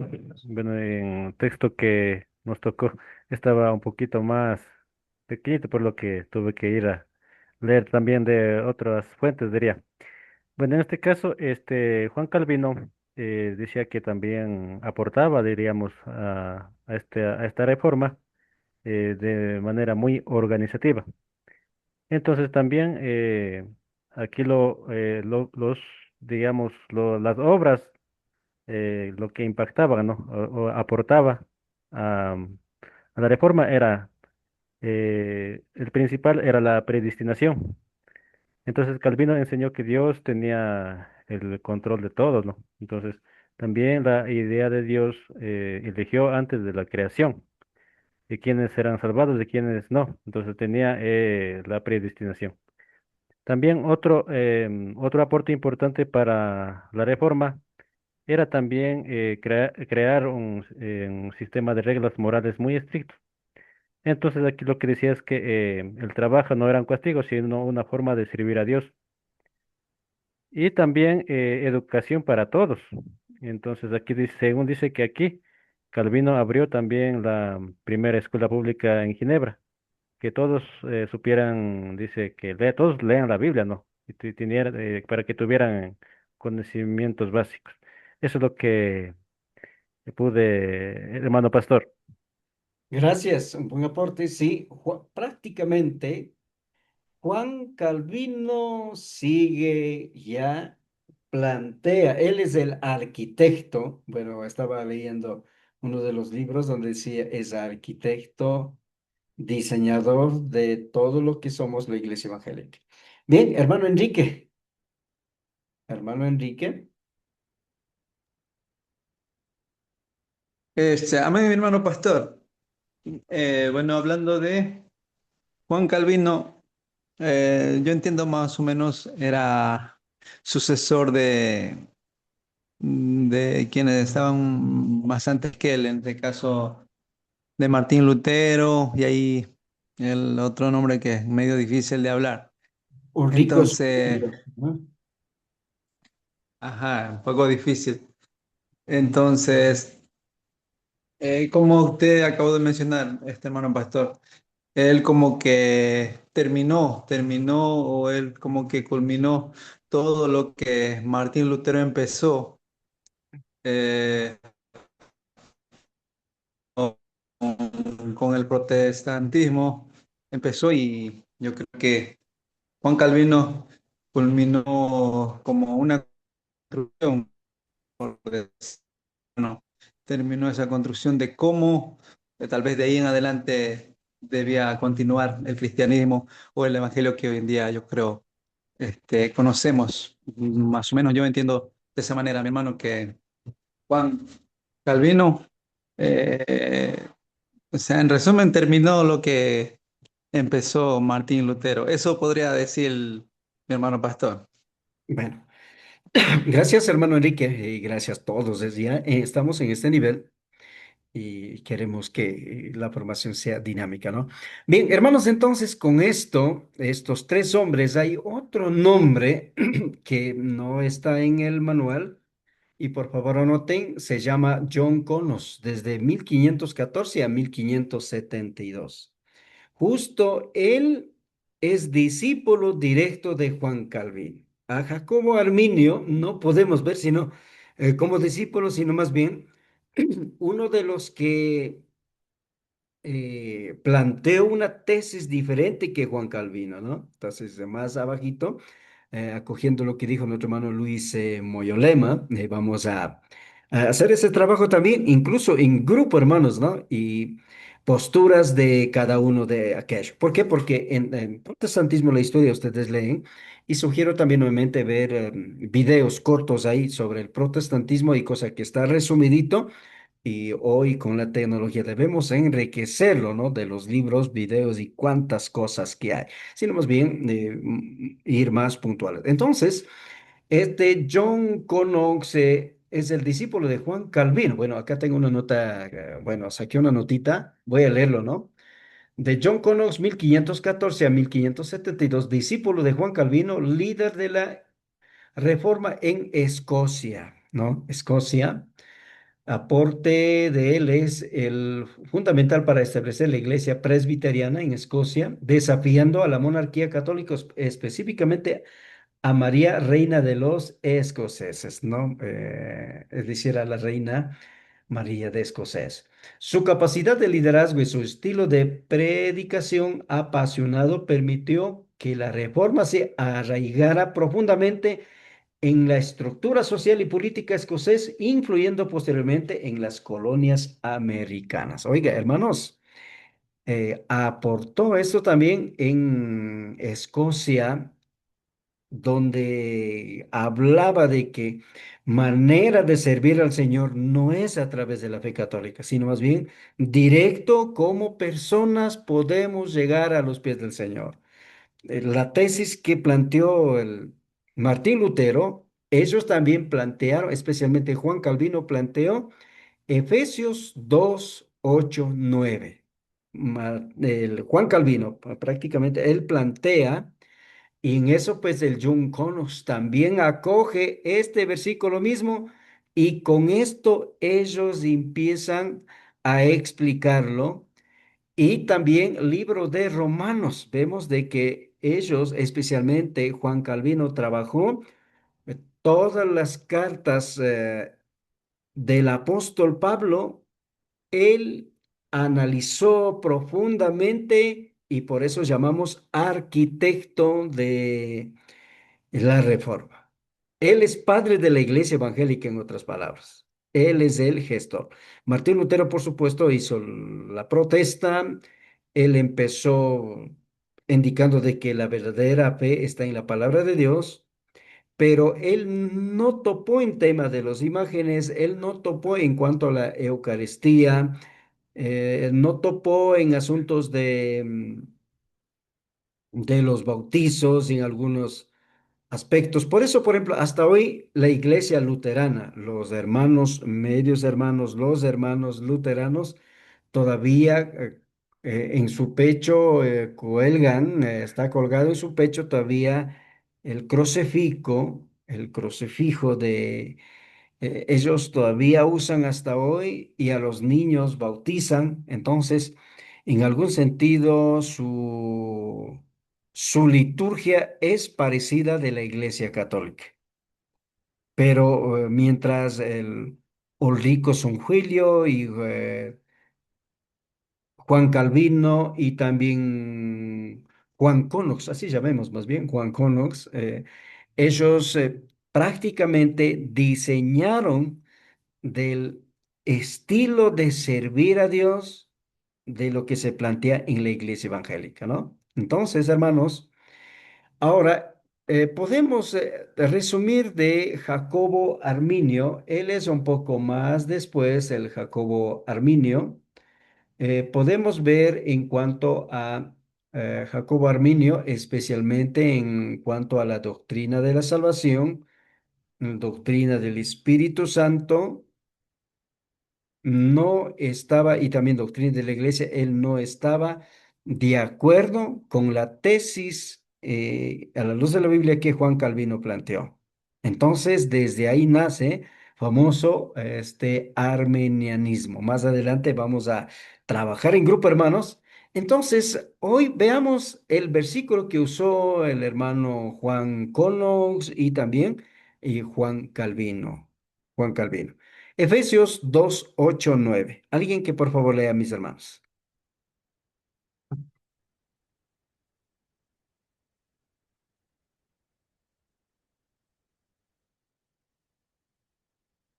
bueno, en el texto que nos tocó estaba un poquito más pequeñito, por lo que tuve que ir a leer también de otras fuentes, diría. Bueno, en este caso, Juan Calvino decía que también aportaba, diríamos, a esta reforma de manera muy organizativa. Entonces también aquí digamos, las obras, lo que impactaba, ¿no? O aportaba a, a la reforma era, el principal era la predestinación. Entonces Calvino enseñó que Dios tenía el control de todo, ¿no? Entonces también la idea de Dios eligió antes de la creación, de quienes serán salvados, de quienes no. Entonces tenía la predestinación. También otro aporte importante para la reforma era también crear un sistema de reglas morales muy estricto. Entonces aquí lo que decía es que el trabajo no era un castigo, sino una forma de servir a Dios. Y también educación para todos. Entonces aquí dice, según dice que aquí Calvino abrió también la primera escuela pública en Ginebra, que todos supieran, dice que todos lean la Biblia, ¿no? Y para que tuvieran conocimientos básicos. Eso es lo que pude, hermano pastor. Gracias, un buen aporte. Sí, prácticamente Juan Calvino sigue ya, plantea, él es el arquitecto, bueno, estaba leyendo uno de los libros donde decía, es arquitecto, diseñador de todo lo que somos la iglesia evangélica. Bien, hermano Enrique, Amén, mi hermano pastor. Bueno, hablando de Juan Calvino, yo entiendo más o menos era sucesor de quienes estaban más antes que él, en este caso de Martín Lutero y ahí el otro nombre que es medio difícil de hablar. Ulricos. Entonces, ajá, un poco difícil. Entonces, como usted acabó de mencionar, este hermano pastor, él como que terminó o él como que culminó todo lo que Martín Lutero empezó eh, con el protestantismo, empezó y yo creo que Juan Calvino culminó como una construcción, por bueno, terminó esa construcción de cómo tal vez de ahí en adelante debía continuar el cristianismo o el evangelio que hoy en día yo creo conocemos. Más o menos yo entiendo de esa manera, mi hermano, que Juan Calvino, eh, o sea, en resumen, terminó lo que empezó Martín Lutero. Eso podría decir mi hermano pastor. Bueno, gracias hermano Enrique y gracias a todos. Desde ya estamos en este nivel y queremos que la formación sea dinámica, ¿no? Bien, hermanos, entonces con esto, estos tres hombres, hay otro nombre que no está en el manual y por favor anoten, se llama John Conos, desde 1514 a 1572. Justo él es discípulo directo de Juan Calvino. A Jacobo Arminio no podemos ver sino como discípulo, sino más bien uno de los que planteó una tesis diferente que Juan Calvino, ¿no? Entonces, más abajito, acogiendo lo que dijo nuestro hermano Luis Moyolema, vamos a hacer ese trabajo también, incluso en grupo, hermanos, ¿no? Y posturas de cada uno de aquellos. ¿Por qué? Porque en protestantismo la historia ustedes leen y sugiero también nuevamente ver videos cortos ahí sobre el protestantismo y cosa que está resumidito y hoy con la tecnología debemos enriquecerlo, ¿no? De los libros, videos y cuántas cosas que hay, sino más bien ir más puntuales. Entonces, este John Knox es el discípulo de Juan Calvino. Bueno, acá tengo una nota, bueno, saqué una notita, voy a leerlo, ¿no? De John Knox, 1514 a 1572, discípulo de Juan Calvino, líder de la Reforma en Escocia, ¿no? Escocia. Aporte de él es el fundamental para establecer la iglesia presbiteriana en Escocia, desafiando a la monarquía católica, específicamente a María, reina de los escoceses, ¿no? Es decir, a la reina María de Escocés. Su capacidad de liderazgo y su estilo de predicación apasionado permitió que la reforma se arraigara profundamente en la estructura social y política escocés, influyendo posteriormente en las colonias americanas. Oiga, hermanos, aportó esto también en Escocia, donde hablaba de que manera de servir al Señor no es a través de la fe católica, sino más bien directo como personas podemos llegar a los pies del Señor. La tesis que planteó el Martín Lutero, ellos también plantearon, especialmente Juan Calvino planteó Efesios 2 8 9. El Juan Calvino, prácticamente, él plantea, y en eso pues el John Connors también acoge este versículo mismo, y con esto ellos empiezan a explicarlo y también libro de Romanos. Vemos de que ellos, especialmente Juan Calvino, trabajó todas las cartas del apóstol Pablo. Él analizó profundamente y por eso llamamos arquitecto de la Reforma. Él es padre de la Iglesia Evangélica, en otras palabras. Él es el gestor. Martín Lutero, por supuesto, hizo la protesta. Él empezó indicando de que la verdadera fe está en la palabra de Dios, pero él no topó en tema de las imágenes, él no topó en cuanto a la Eucaristía, no topó en asuntos de los bautizos, en algunos aspectos. Por eso, por ejemplo, hasta hoy la iglesia luterana, los hermanos, medios hermanos, los hermanos luteranos, todavía en su pecho cuelgan, está colgado en su pecho todavía el crucifijo de ellos todavía usan hasta hoy y a los niños bautizan. Entonces, en algún sentido, su liturgia es parecida de la Iglesia Católica. Pero mientras el Ulrico Zwinglio y Juan Calvino y también Juan Conox, así llamemos más bien, Juan Conox, ellos prácticamente diseñaron del estilo de servir a Dios de lo que se plantea en la iglesia evangélica, ¿no? Entonces, hermanos, ahora podemos resumir de Jacobo Arminio. Él es un poco más después, el Jacobo Arminio. Podemos ver en cuanto a Jacobo Arminio, especialmente en cuanto a la doctrina de la salvación, doctrina del Espíritu Santo no estaba, y también doctrina de la iglesia, él no estaba de acuerdo con la tesis a la luz de la Biblia que Juan Calvino planteó. Entonces, desde ahí nace famoso este armenianismo. Más adelante vamos a trabajar en grupo, hermanos. Entonces, hoy veamos el versículo que usó el hermano Juan Conox y también Juan Calvino. Juan Calvino. Efesios 2 8 9. Alguien que por favor lea, mis hermanos.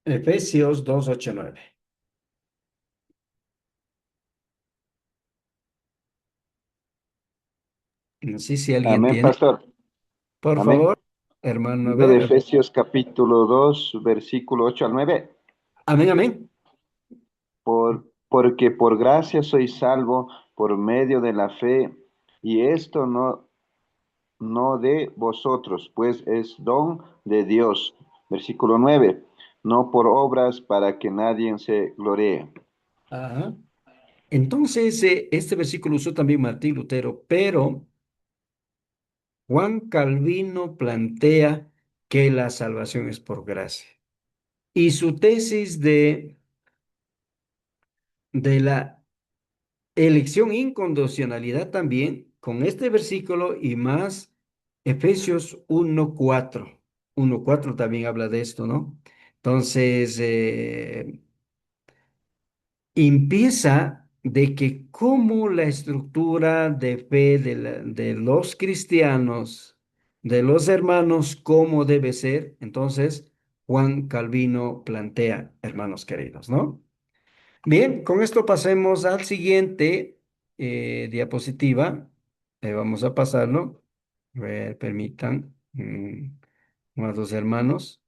Efesios 2 8 9. No sé si alguien Amén, tiene. pastor. Por Amén. favor, hermano, a Libro de ver. Efesios capítulo 2 versículo 8 al 9. Amén, amén. Porque por gracia sois salvo por medio de la fe, y esto no de vosotros, pues es don de Dios. Versículo 9. No por obras para que nadie se gloree. Ajá. Entonces, este versículo usó también Martín Lutero, pero Juan Calvino plantea que la salvación es por gracia. Y su tesis de la elección e incondicionalidad también, con este versículo y más Efesios 1:4. 1:4 también habla de esto, ¿no? Entonces, empieza de que cómo la estructura de fe de los cristianos, de los hermanos, cómo debe ser. Entonces, Juan Calvino plantea, hermanos queridos, ¿no? Bien, con esto pasemos al siguiente diapositiva. Vamos a pasarlo. A ver, permitan, amados hermanos.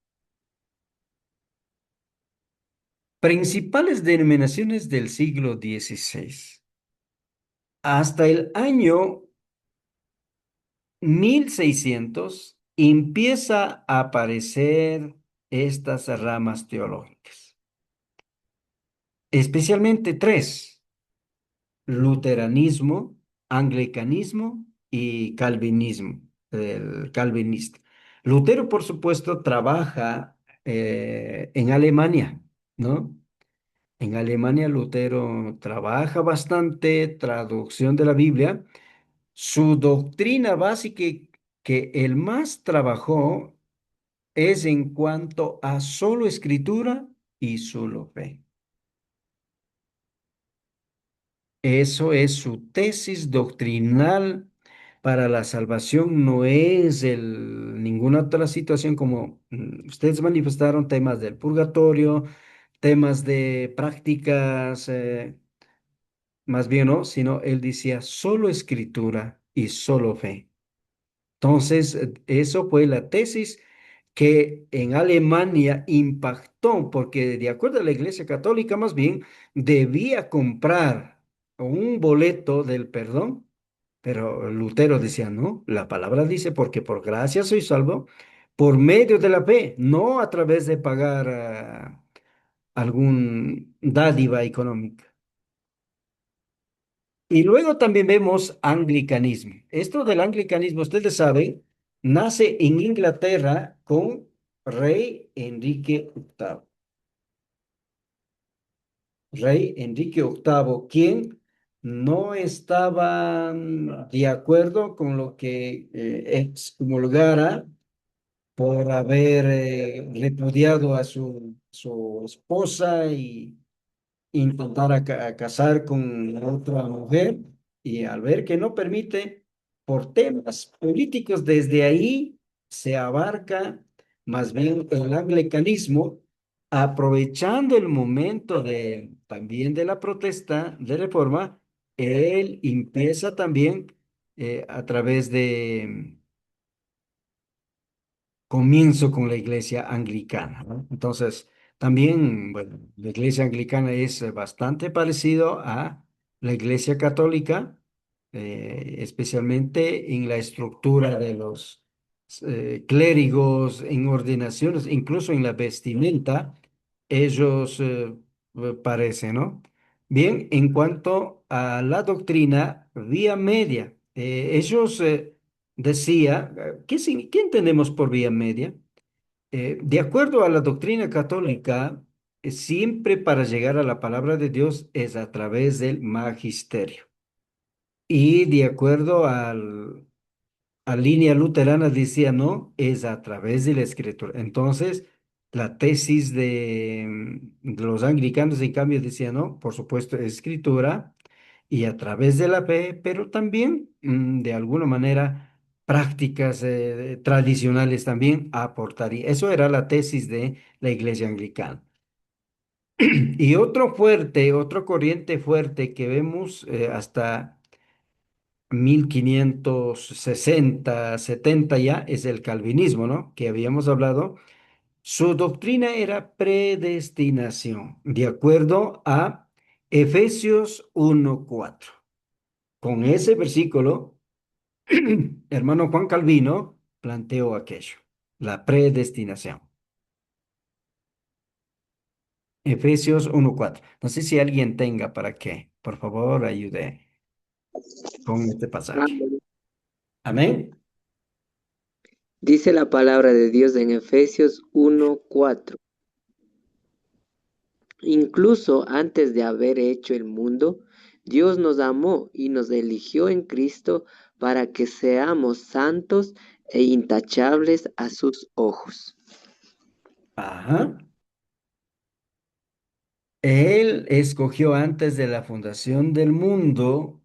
Principales denominaciones del siglo XVI. Hasta el año 1600 empieza a aparecer estas ramas teológicas, especialmente tres: luteranismo, anglicanismo y calvinismo, el calvinista. Lutero, por supuesto, trabaja en Alemania, ¿no? En Alemania Lutero trabaja bastante traducción de la Biblia. Su doctrina básica que él más trabajó es en cuanto a solo escritura y solo fe. Eso es su tesis doctrinal para la salvación, no es ninguna otra situación como ustedes manifestaron, temas del purgatorio, temas de prácticas, más bien no, sino él decía solo escritura y solo fe. Entonces, eso fue la tesis que en Alemania impactó, porque de acuerdo a la Iglesia Católica, más bien, debía comprar un boleto del perdón, pero Lutero decía, no, la palabra dice, porque por gracia soy salvo, por medio de la fe, no a través de pagar algún dádiva económica. Y luego también vemos anglicanismo. Esto del anglicanismo, ustedes saben, nace en Inglaterra con rey Enrique VIII. Rey Enrique VIII, quien no estaba de acuerdo con lo que excomulgara por haber repudiado a su esposa y intentar a casar con otra mujer, y al ver que no permite por temas políticos, desde ahí se abarca más bien el anglicanismo, aprovechando el momento también de la protesta de reforma. Él empieza también a través de comienzo con la iglesia anglicana, ¿no? Entonces, también, bueno, la iglesia anglicana es bastante parecido a la iglesia católica, especialmente en la estructura de los clérigos, en ordenaciones, incluso en la vestimenta, ellos parecen, ¿no? Bien, en cuanto a la doctrina, vía media, ellos decía, ¿qué entendemos por vía media? De acuerdo a la doctrina católica, siempre para llegar a la palabra de Dios es a través del magisterio. Y de acuerdo a línea luterana decía, no, es a través de la escritura. Entonces, la tesis de los anglicanos, en cambio, decía, no, por supuesto, es escritura y a través de la fe, pero también, de alguna manera, prácticas tradicionales también aportaría. Eso era la tesis de la iglesia anglicana. Y otro corriente fuerte que vemos hasta 1560, 70 ya, es el calvinismo, ¿no? Que habíamos hablado. Su doctrina era predestinación, de acuerdo a Efesios 1:4. Con ese versículo, hermano Juan Calvino planteó aquello, la predestinación. Efesios 1:4. No sé si alguien tenga para qué. Por favor, ayude con este pasaje. Amén. Amén. Dice la palabra de Dios en Efesios 1:4. Incluso antes de haber hecho el mundo, Dios nos amó y nos eligió en Cristo para que seamos santos e intachables a sus ojos. Ajá. Él escogió antes de la fundación del mundo.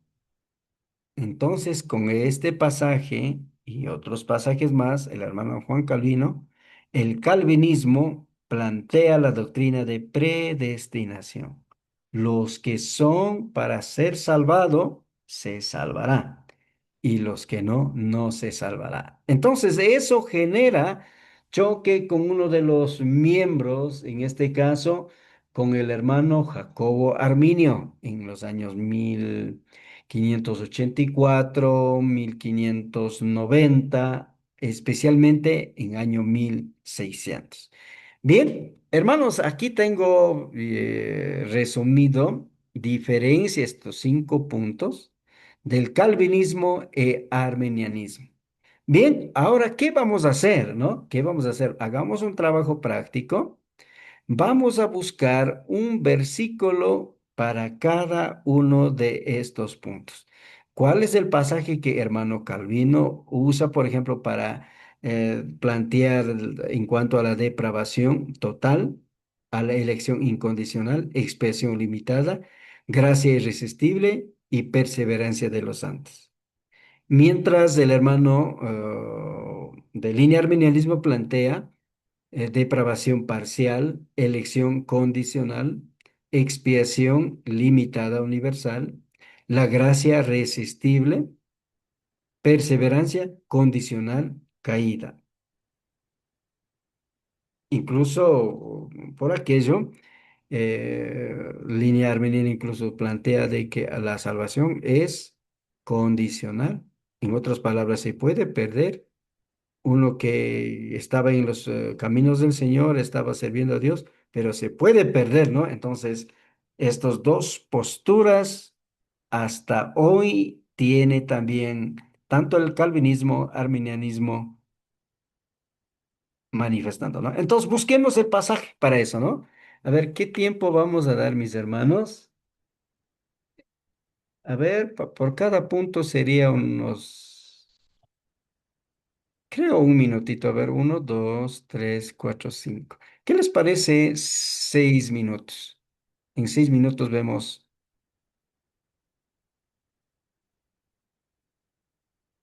Entonces, con este pasaje y otros pasajes más, el hermano Juan Calvino, el calvinismo plantea la doctrina de predestinación. Los que son para ser salvados, se salvarán. Y los que no, no se salvará. Entonces, eso genera choque con uno de los miembros, en este caso, con el hermano Jacobo Arminio, en los años 1584, 1590, especialmente en año 1600. Bien, hermanos, aquí tengo resumido diferencia estos 5 puntos del calvinismo e armenianismo. Bien, ahora, ¿qué vamos a hacer, no? ¿Qué vamos a hacer? Hagamos un trabajo práctico. Vamos a buscar un versículo para cada uno de estos puntos. ¿Cuál es el pasaje que hermano Calvino usa, por ejemplo, para plantear en cuanto a la depravación total, a la elección incondicional, expiación limitada, gracia irresistible y perseverancia de los santos? Mientras el hermano de línea arminianismo plantea depravación parcial, elección condicional, expiación limitada universal, la gracia resistible, perseverancia condicional, caída. Incluso por aquello, línea armeniana incluso plantea de que la salvación es condicional. En otras palabras, se puede perder. Uno que estaba en los caminos del Señor, estaba sirviendo a Dios, pero se puede perder, ¿no? Entonces, estas dos posturas hasta hoy tiene también tanto el calvinismo, arminianismo manifestando, ¿no? Entonces busquemos el pasaje para eso, ¿no? A ver, ¿qué tiempo vamos a dar, mis hermanos? A ver, por cada punto sería unos, creo un minutito. A ver, 1, 2, 3, 4, 5. ¿Qué les parece 6 minutos? En 6 minutos vemos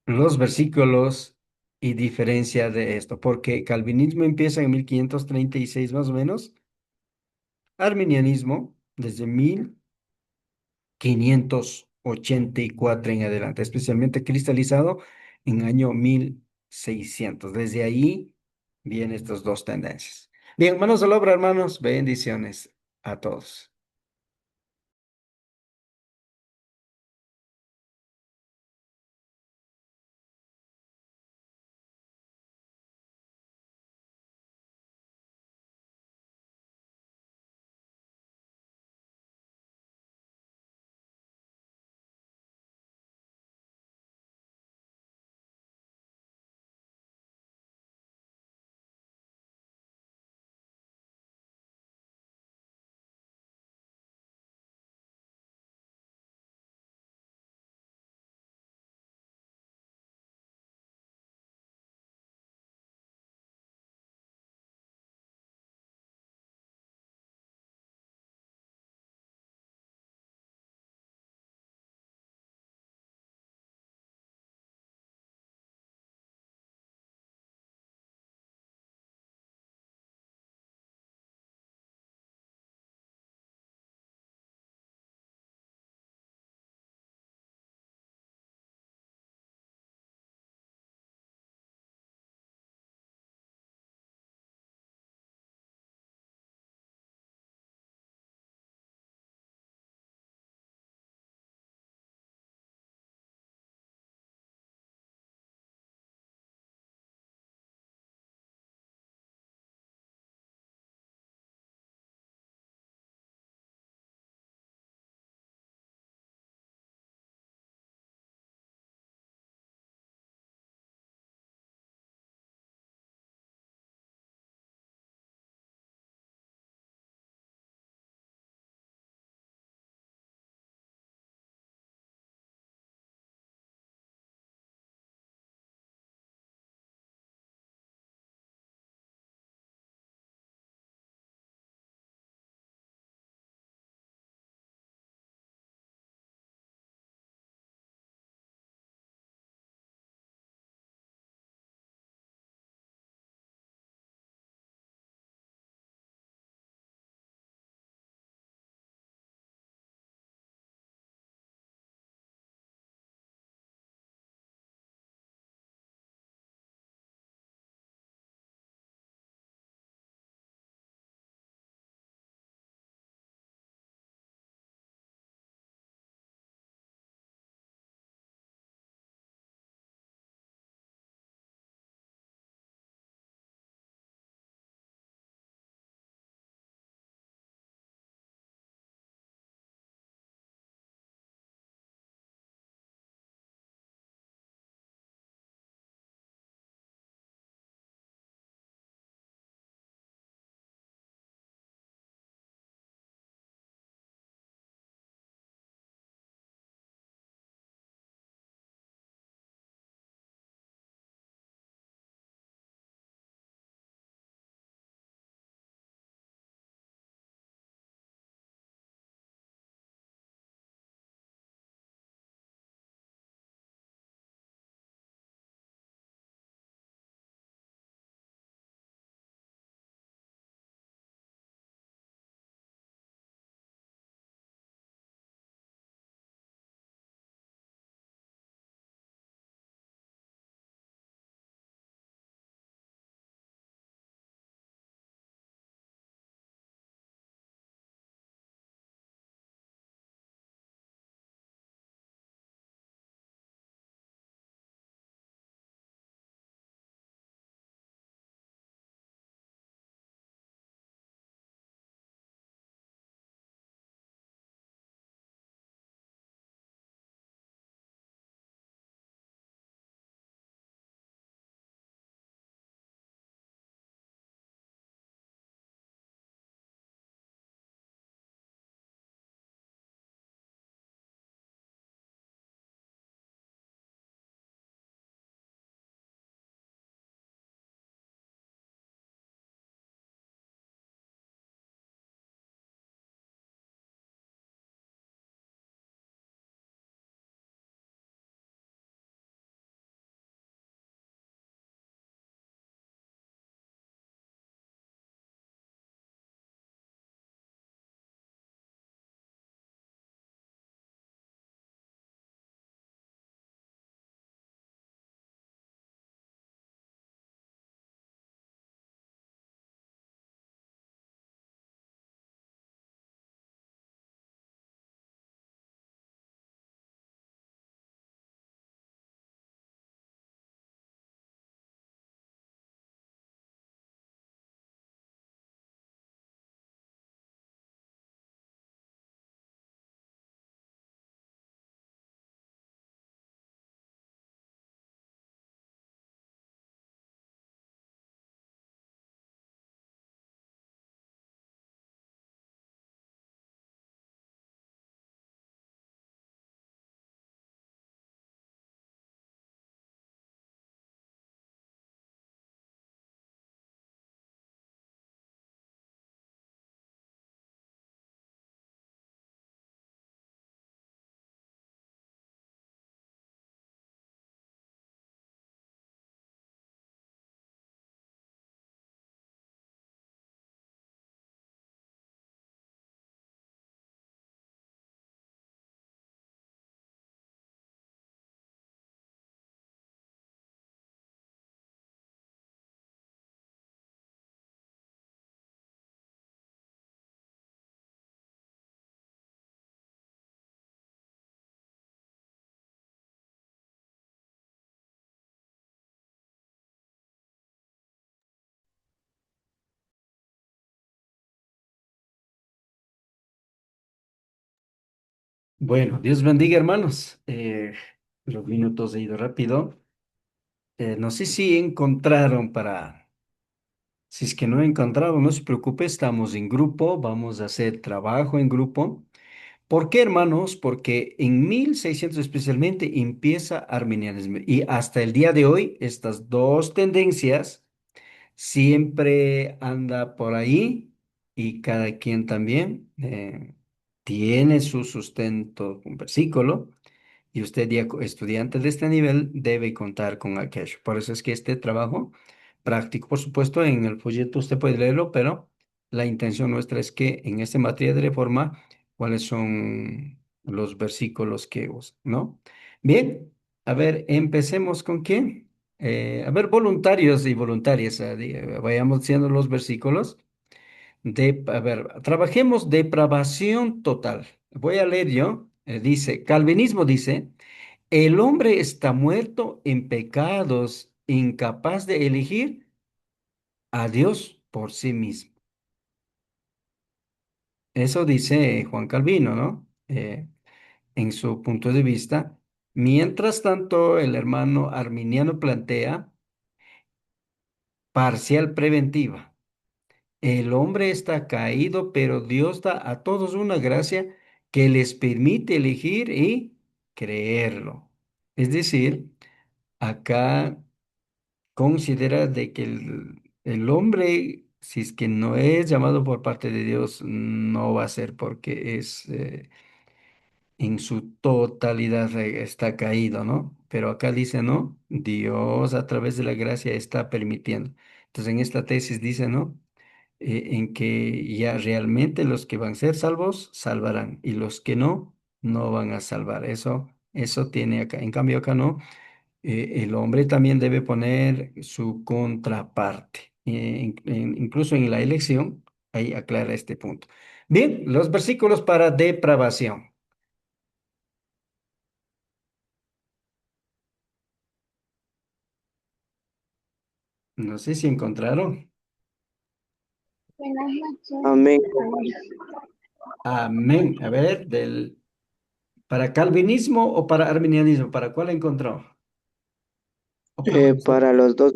los versículos y diferencia de esto, porque calvinismo empieza en 1536 más o menos, arminianismo desde 1584 en adelante, especialmente cristalizado en año 1600. Desde ahí vienen estas dos tendencias. Bien, manos a la obra, hermanos, bendiciones a todos. Bueno, Dios bendiga, hermanos. Los minutos han ido rápido. No sé si encontraron si es que no encontraron, no se preocupe, estamos en grupo, vamos a hacer trabajo en grupo. ¿Por qué, hermanos? Porque en 1600 especialmente empieza arminianismo y hasta el día de hoy estas dos tendencias siempre anda por ahí y cada quien también tiene su sustento, un versículo. Y usted, ya estudiante de este nivel, debe contar con aquello. Por eso es que este trabajo práctico, por supuesto, en el folleto usted puede leerlo, pero la intención nuestra es que en esta materia de reforma, cuáles son los versículos que usa, ¿no? Bien, a ver, empecemos con quién. A ver, voluntarios y voluntarias, vayamos diciendo los versículos. A ver, trabajemos depravación total. Voy a leer yo. Dice, Calvinismo dice. El hombre está muerto en pecados, incapaz de elegir a Dios por sí mismo. Eso dice Juan Calvino, ¿no? En su punto de vista. Mientras tanto, el hermano arminiano plantea parcial preventiva. El hombre está caído, pero Dios da a todos una gracia que les permite elegir y creerlo. Es decir, acá considera de que el hombre, si es que no es llamado por parte de Dios, no va a ser porque es en su totalidad está caído, ¿no? Pero acá dice, ¿no? Dios a través de la gracia está permitiendo. Entonces en esta tesis dice, ¿no? En que ya realmente los que van a ser salvos salvarán y los que no, no van a salvar. Eso tiene acá. En cambio acá no, el hombre también debe poner su contraparte. Incluso en la elección, ahí aclara este punto. Bien, los versículos para depravación. No sé si encontraron. Buenas noches. Amén. Amén. A ver, ¿para calvinismo o para arminianismo? ¿Para cuál encontró? ¿O para los dos? Para los dos.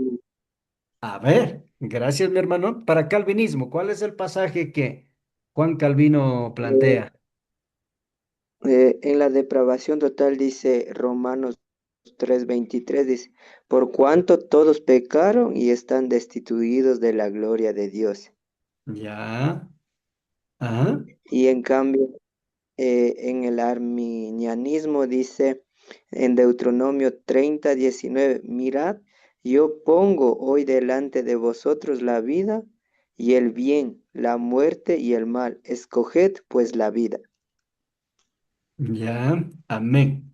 A ver, gracias, mi hermano. Para calvinismo, ¿cuál es el pasaje que Juan Calvino eh, plantea? en la depravación total dice Romanos 3:23, dice, por cuanto todos pecaron y están destituidos de la gloria de Dios. Ya. Ajá. Y en cambio, en el arminianismo dice en Deuteronomio 30:19, mirad, yo pongo hoy delante de vosotros la vida y el bien, la muerte y el mal. Escoged pues la vida. Ya. Amén.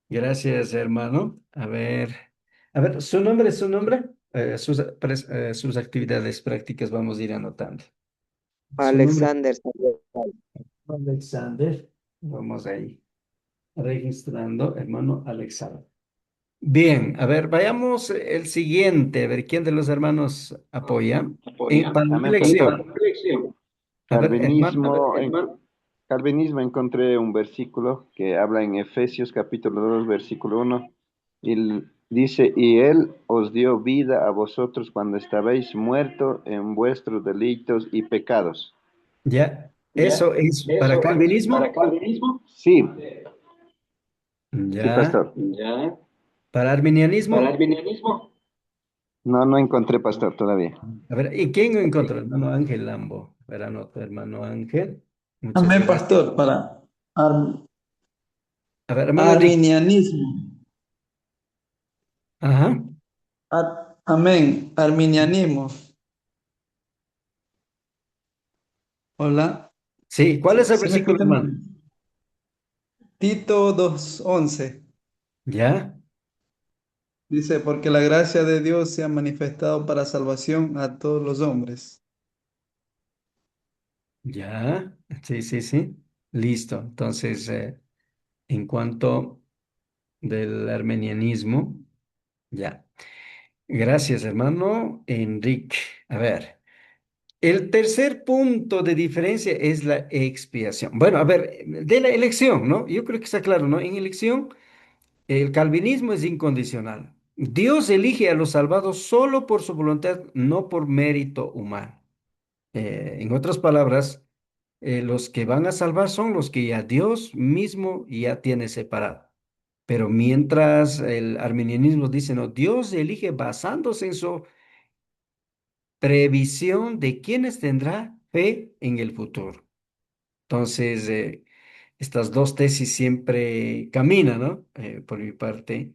Gracias, hermano. A ver, su nombre, sus actividades prácticas vamos a ir anotando. Su nombre, Alexander. Alexander. Vamos ahí registrando, hermano Alexander. Bien, a ver, vayamos el siguiente, a ver quién de los hermanos apoya. Para la Amén, pastor. elección, a ver, hermano, Calvinismo, Calvinismo encontré un versículo que habla en Efesios capítulo 2 versículo 1 y dice, y Él os dio vida a vosotros cuando estabais muertos en vuestros delitos y pecados. ya, eso es para calvinismo, Sí, sí, ya, pastor. para arminianismo. No, no encontré pastor todavía. A ver, ¿y quién lo encontró? Hermano Ángel Lambo. Verá, anoto, hermano Ángel. Muchas Amén, gracias. pastor, para A ver, hermano Enrique. arminianismo. Ajá. Amén, arminianismo. Hola, Sí, ¿cuál es el ¿sí me versículo, escuchan? hermano? Tito 2:11 Ya, dice, porque la gracia de Dios se ha manifestado para salvación a todos los hombres. ya. Sí, sí, sí. Listo. Entonces, en cuanto del armenianismo, ya. Gracias, hermano Enrique. A ver. El tercer punto de diferencia es la expiación. Bueno, a ver, de la elección, ¿no? Yo creo que está claro, ¿no? En elección, el calvinismo es incondicional. Dios elige a los salvados solo por su voluntad, no por mérito humano. En otras palabras, los que van a salvar son los que ya Dios mismo ya tiene separado. Pero mientras el arminianismo dice, no, Dios elige basándose en su previsión de quienes tendrá fe en el futuro. Entonces, estas dos tesis siempre caminan, ¿no? Por mi parte.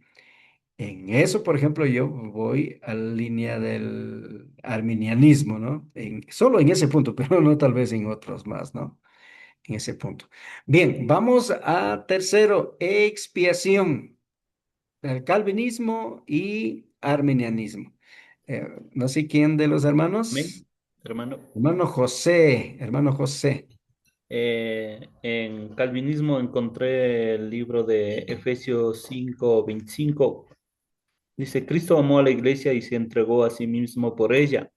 En eso, por ejemplo, yo voy a la línea del arminianismo, ¿no? Solo en ese punto, pero no tal vez en otros más, ¿no? En ese punto. Bien, vamos a tercero, expiación, el calvinismo y arminianismo. No sé quién de los hermanos. Amén, hermano. Hermano José, hermano José. En Calvinismo encontré el libro de Efesios 5:25. Dice, Cristo amó a la iglesia y se entregó a sí mismo por ella.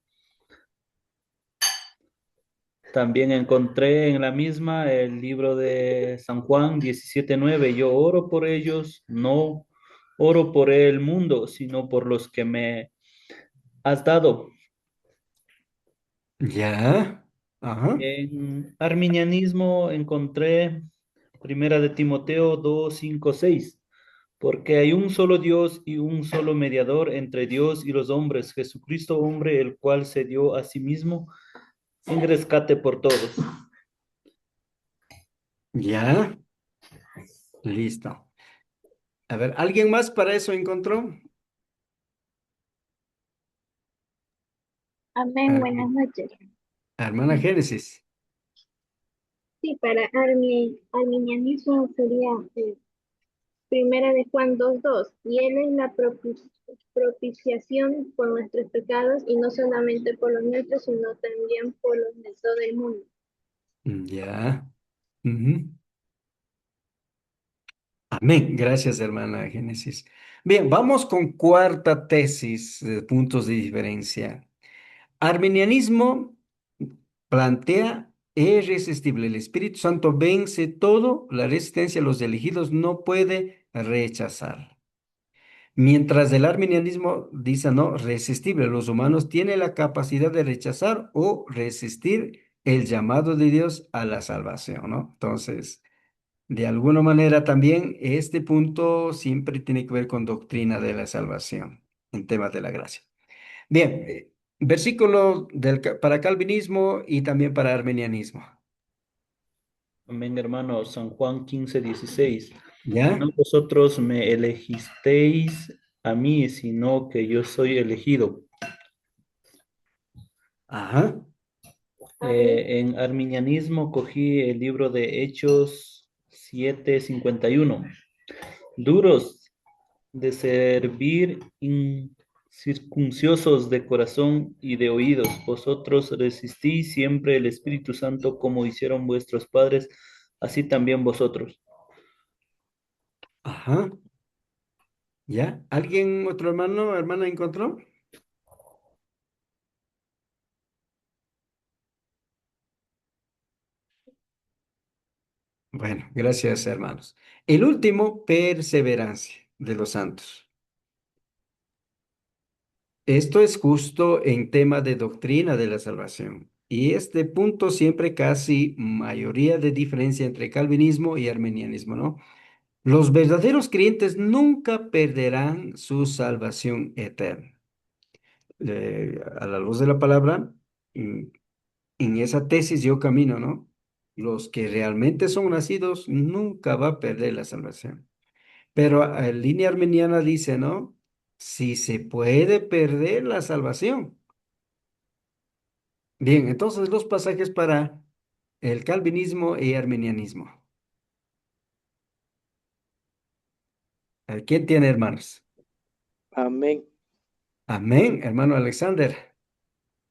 También encontré en la misma el libro de San Juan 17:9. Yo oro por ellos, no oro por el mundo, sino por los que me has dado. Ya. Ajá. En arminianismo encontré Primera de Timoteo 2:5-6. Porque hay un solo Dios y un solo mediador entre Dios y los hombres, Jesucristo hombre, el cual se dio a sí mismo en rescate por todos. Ya. Listo. A ver, ¿alguien más para eso encontró? Amén, buenas ¿Alguien? noches. Hermana Génesis. Sí, para arminianismo sería Primera de Juan 2:2, y Él es la propiciación por nuestros pecados, y no solamente por los nuestros, sino también por los de todo el mundo. Ya. Ujú. Amén. Gracias, hermana Génesis. Bien, vamos con cuarta tesis, puntos de diferencia. Arminianismo plantea es irresistible. El Espíritu Santo vence todo, la resistencia a los elegidos no puede rechazar. Mientras el arminianismo dice no, resistible, los humanos tienen la capacidad de rechazar o resistir el llamado de Dios a la salvación, ¿no? Entonces, de alguna manera también este punto siempre tiene que ver con doctrina de la salvación en temas de la gracia. Bien, versículo para calvinismo y también para arminianismo. Amén, hermano. San Juan 15:16. ¿Ya? No vosotros me elegisteis a mí, sino que yo soy elegido. Ajá. En arminianismo cogí el libro de Hechos 7:51. Duros de servir, incircunciosos de corazón y de oídos, vosotros resistís siempre el Espíritu Santo como hicieron vuestros padres, así también vosotros. Ajá. ¿Ya? ¿Alguien, otro hermano, hermana encontró? Bueno, gracias, hermanos. El último, perseverancia de los santos. Esto es justo en tema de doctrina de la salvación. Y este punto siempre casi mayoría de diferencia entre calvinismo y arminianismo, ¿no? Los verdaderos creyentes nunca perderán su salvación eterna. A la luz de la palabra, en esa tesis yo camino, ¿no? Los que realmente son nacidos nunca va a perder la salvación. Pero en línea armeniana dice, ¿no? Si se puede perder la salvación. Bien, entonces los pasajes para el calvinismo y arminianismo. ¿Quién tiene hermanos? Amén. Amén, hermano Alexander.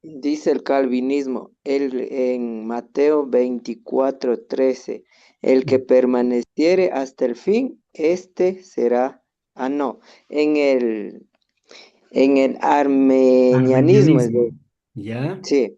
Dice el calvinismo, en Mateo 24:13, el que permaneciere hasta el fin, este será, no, en el armenianismo, Arminianismo. ¿Ya? sí,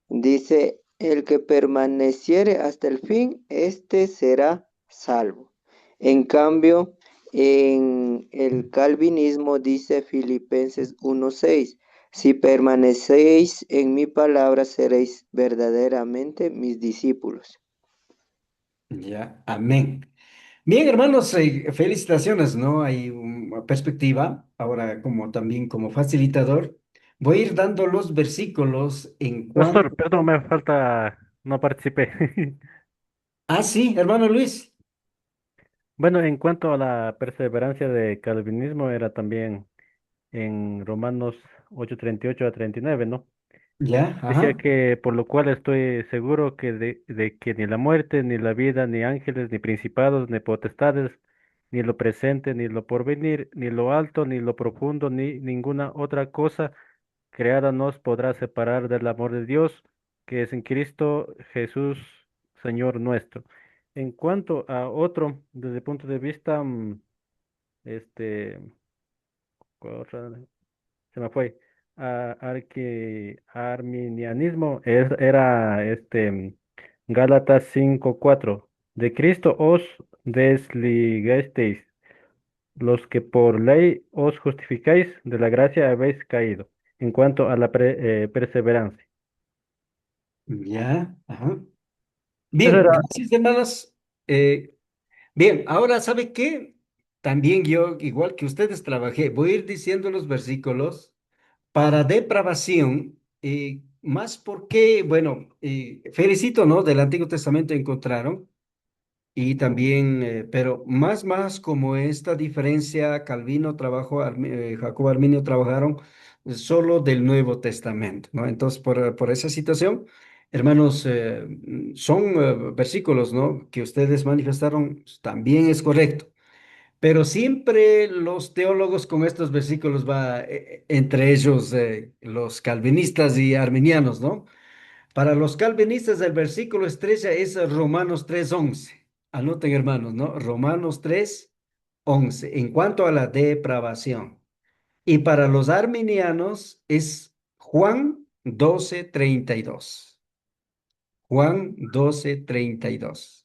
Dice, el que permaneciere hasta el fin, este será salvo. En cambio, en el calvinismo dice Filipenses 1:6, si permanecéis en mi palabra, seréis verdaderamente mis discípulos. Ya, amén. Bien, hermanos, felicitaciones, ¿no? Hay una perspectiva. Ahora, como también como facilitador, voy a ir dando los versículos en cuanto... Pastor, perdón, me falta, no participé. Ah, sí, hermano Luis. Bueno, en cuanto a la perseverancia de calvinismo, era también en Romanos 8:38 a 39, ¿no? Ya, Decía ajá. que por lo cual estoy seguro que de que ni la muerte, ni la vida, ni ángeles, ni principados, ni potestades, ni lo presente, ni lo porvenir, ni lo alto, ni lo profundo, ni ninguna otra cosa creada nos podrá separar del amor de Dios que es en Cristo Jesús, Señor nuestro. En cuanto a otro, desde el punto de vista, este, ¿cuál otra? Se me fue. Arminianismo era Gálatas 5:4. De Cristo os desligasteis, los que por ley os justificáis, de la gracia habéis caído. En cuanto a la perseverancia. Ya, ajá. Eso Bien, era. gracias, hermanos. Eh, bien, ahora, ¿sabe qué? También yo, igual que ustedes, trabajé. Voy a ir diciendo los versículos para depravación, más porque, bueno, felicito, ¿no? Del Antiguo Testamento encontraron. Y también, pero más como esta diferencia, Calvino trabajó, Jacobo Arminio trabajaron solo del Nuevo Testamento, ¿no? Entonces, por esa situación, hermanos, son versículos, ¿no? Que ustedes manifestaron, también es correcto. Pero siempre los teólogos con estos versículos va, entre ellos los calvinistas y arminianos, ¿no? Para los calvinistas, el versículo estrella es Romanos 3:11. Anoten, hermanos, ¿no? Romanos 3:11, en cuanto a la depravación. Y para los arminianos es Juan 12:32. Juan 12:32.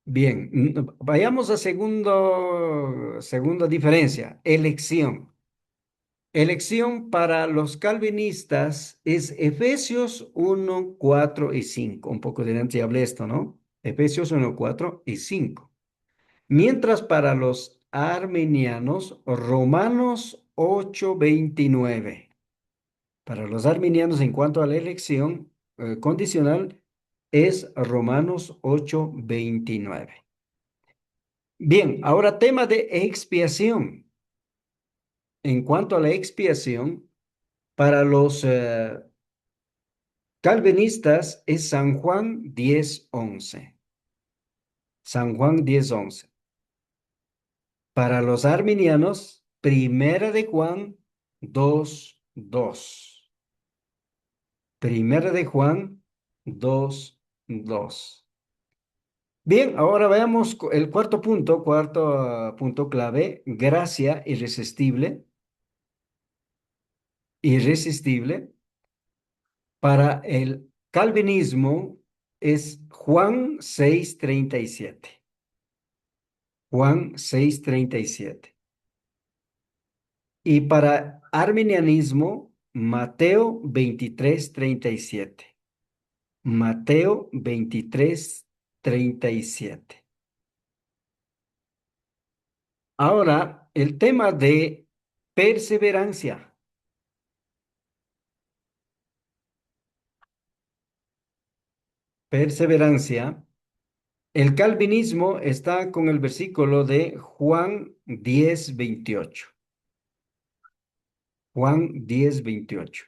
Bien, vayamos a segunda diferencia, elección. Elección para los calvinistas es Efesios 1:4 y 5. Un poco de antes ya hablé esto, ¿no? Efesios 1:4 y 5. Mientras para los arminianos, Romanos 8:29. Para los arminianos, en cuanto a la elección condicional, es Romanos 8:29. Bien, ahora tema de expiación. En cuanto a la expiación, para los calvinistas es San Juan 10:11. San Juan 10:11. Para los arminianos, Primera de Juan 2:2. Primera de Juan 2:2. Bien, ahora veamos el cuarto punto clave, gracia irresistible. Irresistible. Para el calvinismo es Juan 6:37. Juan 6:37. Y para arminianismo, Mateo 23:37. Mateo 23:37. Ahora, el tema de perseverancia. Perseverancia. El calvinismo está con el versículo de Juan 10:28. Juan 10:28.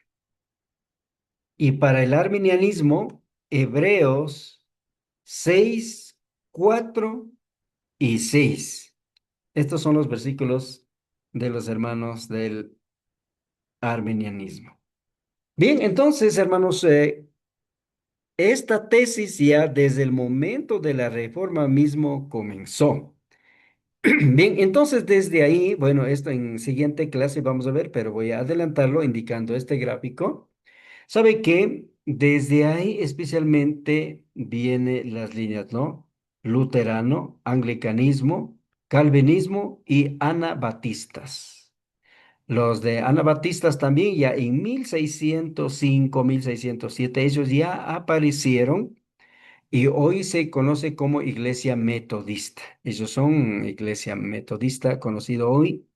Y para el arminianismo, Hebreos 6:4 y 6. Estos son los versículos de los hermanos del arminianismo. Bien, entonces, hermanos, esta tesis ya desde el momento de la reforma mismo comenzó. Bien, entonces desde ahí, bueno, esto en siguiente clase vamos a ver, pero voy a adelantarlo indicando este gráfico. ¿Sabe qué? Desde ahí especialmente vienen las líneas, ¿no? Luterano, anglicanismo, calvinismo y anabatistas. Los de anabatistas también ya en 1605, 1607, ellos ya aparecieron y hoy se conoce como iglesia metodista. Ellos son iglesia metodista, conocido hoy.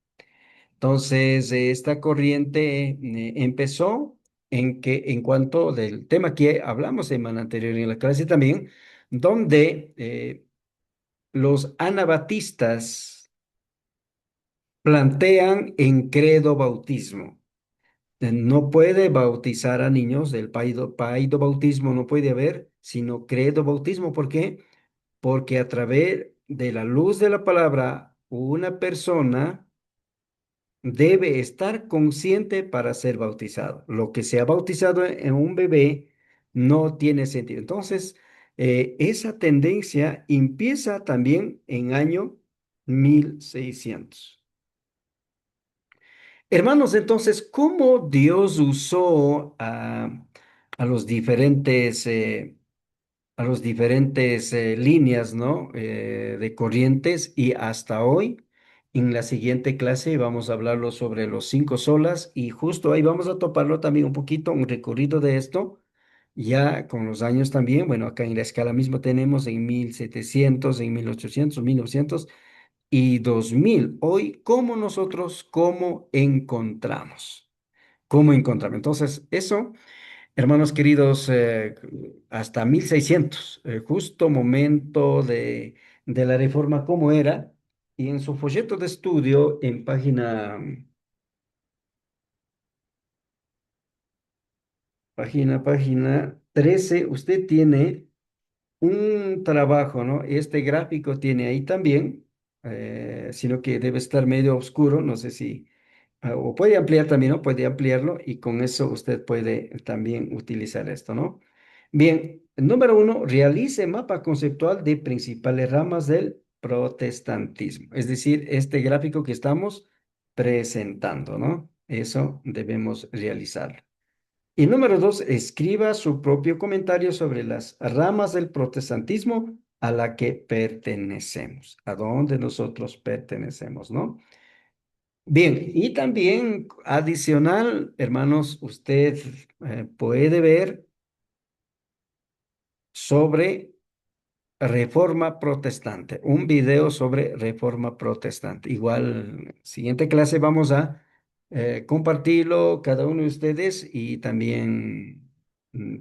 Entonces, esta corriente empezó en cuanto del tema que hablamos semana anterior en la clase también, donde los anabatistas plantean en credo bautismo. No puede bautizar a niños del paido bautismo, no puede haber, sino credo bautismo. ¿Por qué? Porque a través de la luz de la palabra, una persona debe estar consciente para ser bautizado. Lo que se ha bautizado en un bebé no tiene sentido. Entonces, esa tendencia empieza también en año 1600. Hermanos, entonces, ¿cómo Dios usó a los diferentes líneas, ¿no? De corrientes y hasta hoy, en la siguiente clase vamos a hablarlo sobre los cinco solas y justo ahí vamos a toparlo también un poquito, un recorrido de esto, ya con los años también, bueno, acá en la escala mismo tenemos en 1700, en 1800, 1900 y 2000. Hoy, ¿cómo encontramos? ¿Cómo encontramos? Entonces, eso. Hermanos queridos, hasta 1600, justo momento de la reforma como era, y en su folleto de estudio, en página 13, usted tiene un trabajo, ¿no? Este gráfico tiene ahí también, sino que debe estar medio oscuro, no sé si, o puede ampliar también, ¿no? Puede ampliarlo y con eso usted puede también utilizar esto, ¿no? Bien, número uno, realice mapa conceptual de principales ramas del protestantismo, es decir, este gráfico que estamos presentando, ¿no? Eso debemos realizarlo. Y número dos, escriba su propio comentario sobre las ramas del protestantismo a la que pertenecemos, a dónde nosotros pertenecemos, ¿no? Bien, y también adicional, hermanos, usted puede ver sobre Reforma Protestante, un video sobre Reforma Protestante. Igual, siguiente clase vamos a compartirlo cada uno de ustedes y también,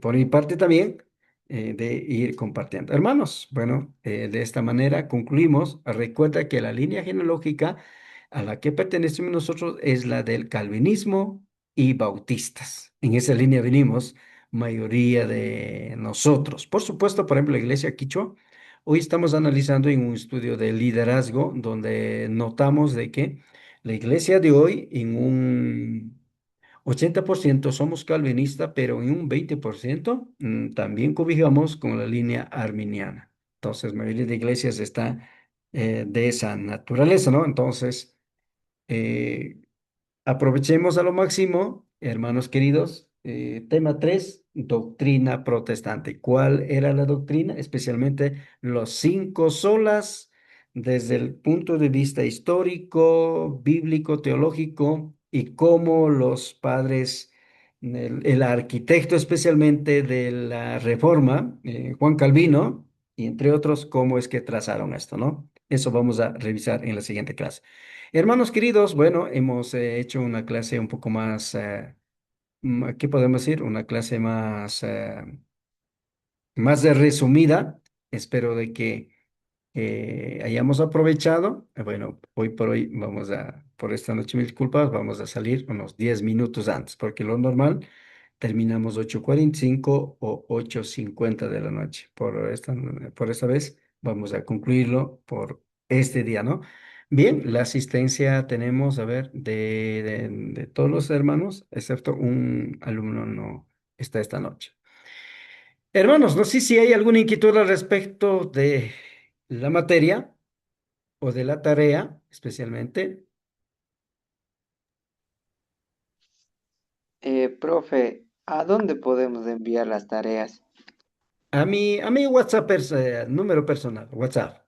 por mi parte también, de ir compartiendo. Hermanos, bueno, de esta manera concluimos. Recuerda que la línea genealógica a la que pertenecemos nosotros es la del calvinismo y bautistas. En esa línea venimos mayoría de nosotros. Por supuesto, por ejemplo, la iglesia Quichua. Hoy estamos analizando en un estudio de liderazgo donde notamos de que la iglesia de hoy en un 80% somos calvinistas, pero en un 20% también cobijamos con la línea arminiana. Entonces, la mayoría de iglesias está de esa naturaleza, ¿no? Entonces, eh, aprovechemos a lo máximo, hermanos queridos. Tema 3, doctrina protestante. ¿Cuál era la doctrina? Especialmente los cinco solas desde el punto de vista histórico, bíblico, teológico y cómo los padres, el arquitecto especialmente de la Reforma, Juan Calvino, y entre otros, cómo es que trazaron esto, ¿no? Eso vamos a revisar en la siguiente clase. Hermanos queridos, bueno, hemos hecho una clase un poco más, ¿qué podemos decir? Una clase más resumida. Espero de que hayamos aprovechado. Bueno, hoy por hoy por esta noche, mil disculpas, vamos a salir unos 10 minutos antes, porque lo normal terminamos 8:45 o 8:50 de la noche. Por esta vez vamos a concluirlo por este día, ¿no? Bien, la asistencia tenemos, a ver, de todos los hermanos, excepto un alumno no está esta noche. Hermanos, no sé si hay alguna inquietud al respecto de la materia o de la tarea, especialmente. Profe, ¿A dónde podemos enviar las tareas? A mi WhatsApp, número personal, WhatsApp.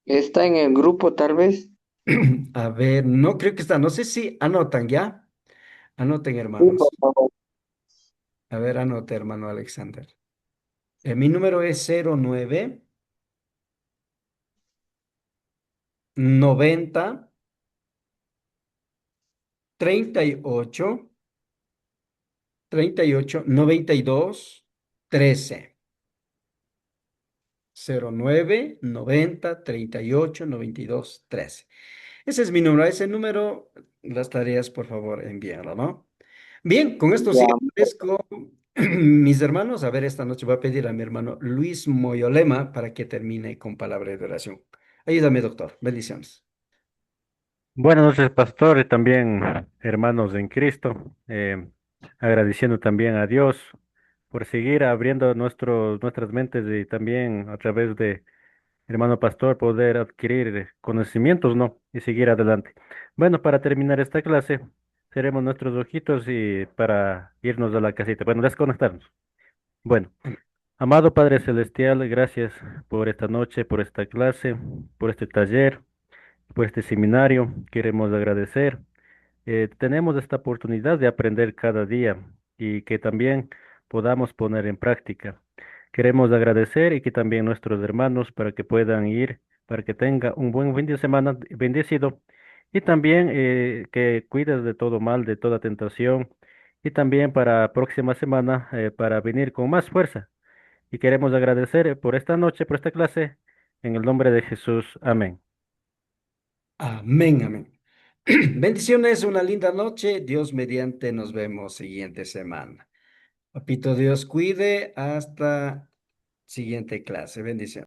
¿Está en el grupo tal vez? A ver, no creo que está, no sé si anotan ya. Anoten, Sí, por hermanos. favor. A ver, anote, hermano Alexander. Mi número es 09 90 38 38 92 13. 09 90 38 92 13. Ese es mi número. A ese número, las tareas, por favor, envíenlo, ¿no? Bien, con esto sí Ya, agradezco, mis hermanos. A ver, esta noche voy a pedir a mi hermano Luis Moyolema para que termine con palabra de oración. Ayúdame, doctor. Bendiciones. Buenas noches, pastor, y también hermanos en Cristo. Agradeciendo también a Dios por seguir abriendo nuestras mentes y también a través de hermano pastor poder adquirir conocimientos, ¿no? Y seguir adelante. Bueno, para terminar esta clase, cerremos nuestros ojitos y para irnos a la casita. Bueno, desconectarnos. Bueno, amado Padre Celestial, gracias por esta noche, por esta clase, por este taller, por este seminario. Queremos agradecer. Tenemos esta oportunidad de aprender cada día y que también podamos poner en práctica. Queremos agradecer y que también nuestros hermanos para que puedan ir, para que tenga un buen fin de semana bendecido y también que cuides de todo mal, de toda tentación y también para próxima semana para venir con más fuerza. Y queremos agradecer por esta noche, por esta clase, en el nombre de Jesús. Amén. Amén, amén. Bendiciones, una linda noche. Dios mediante, nos vemos siguiente semana. Papito Dios cuide hasta siguiente clase. Bendiciones.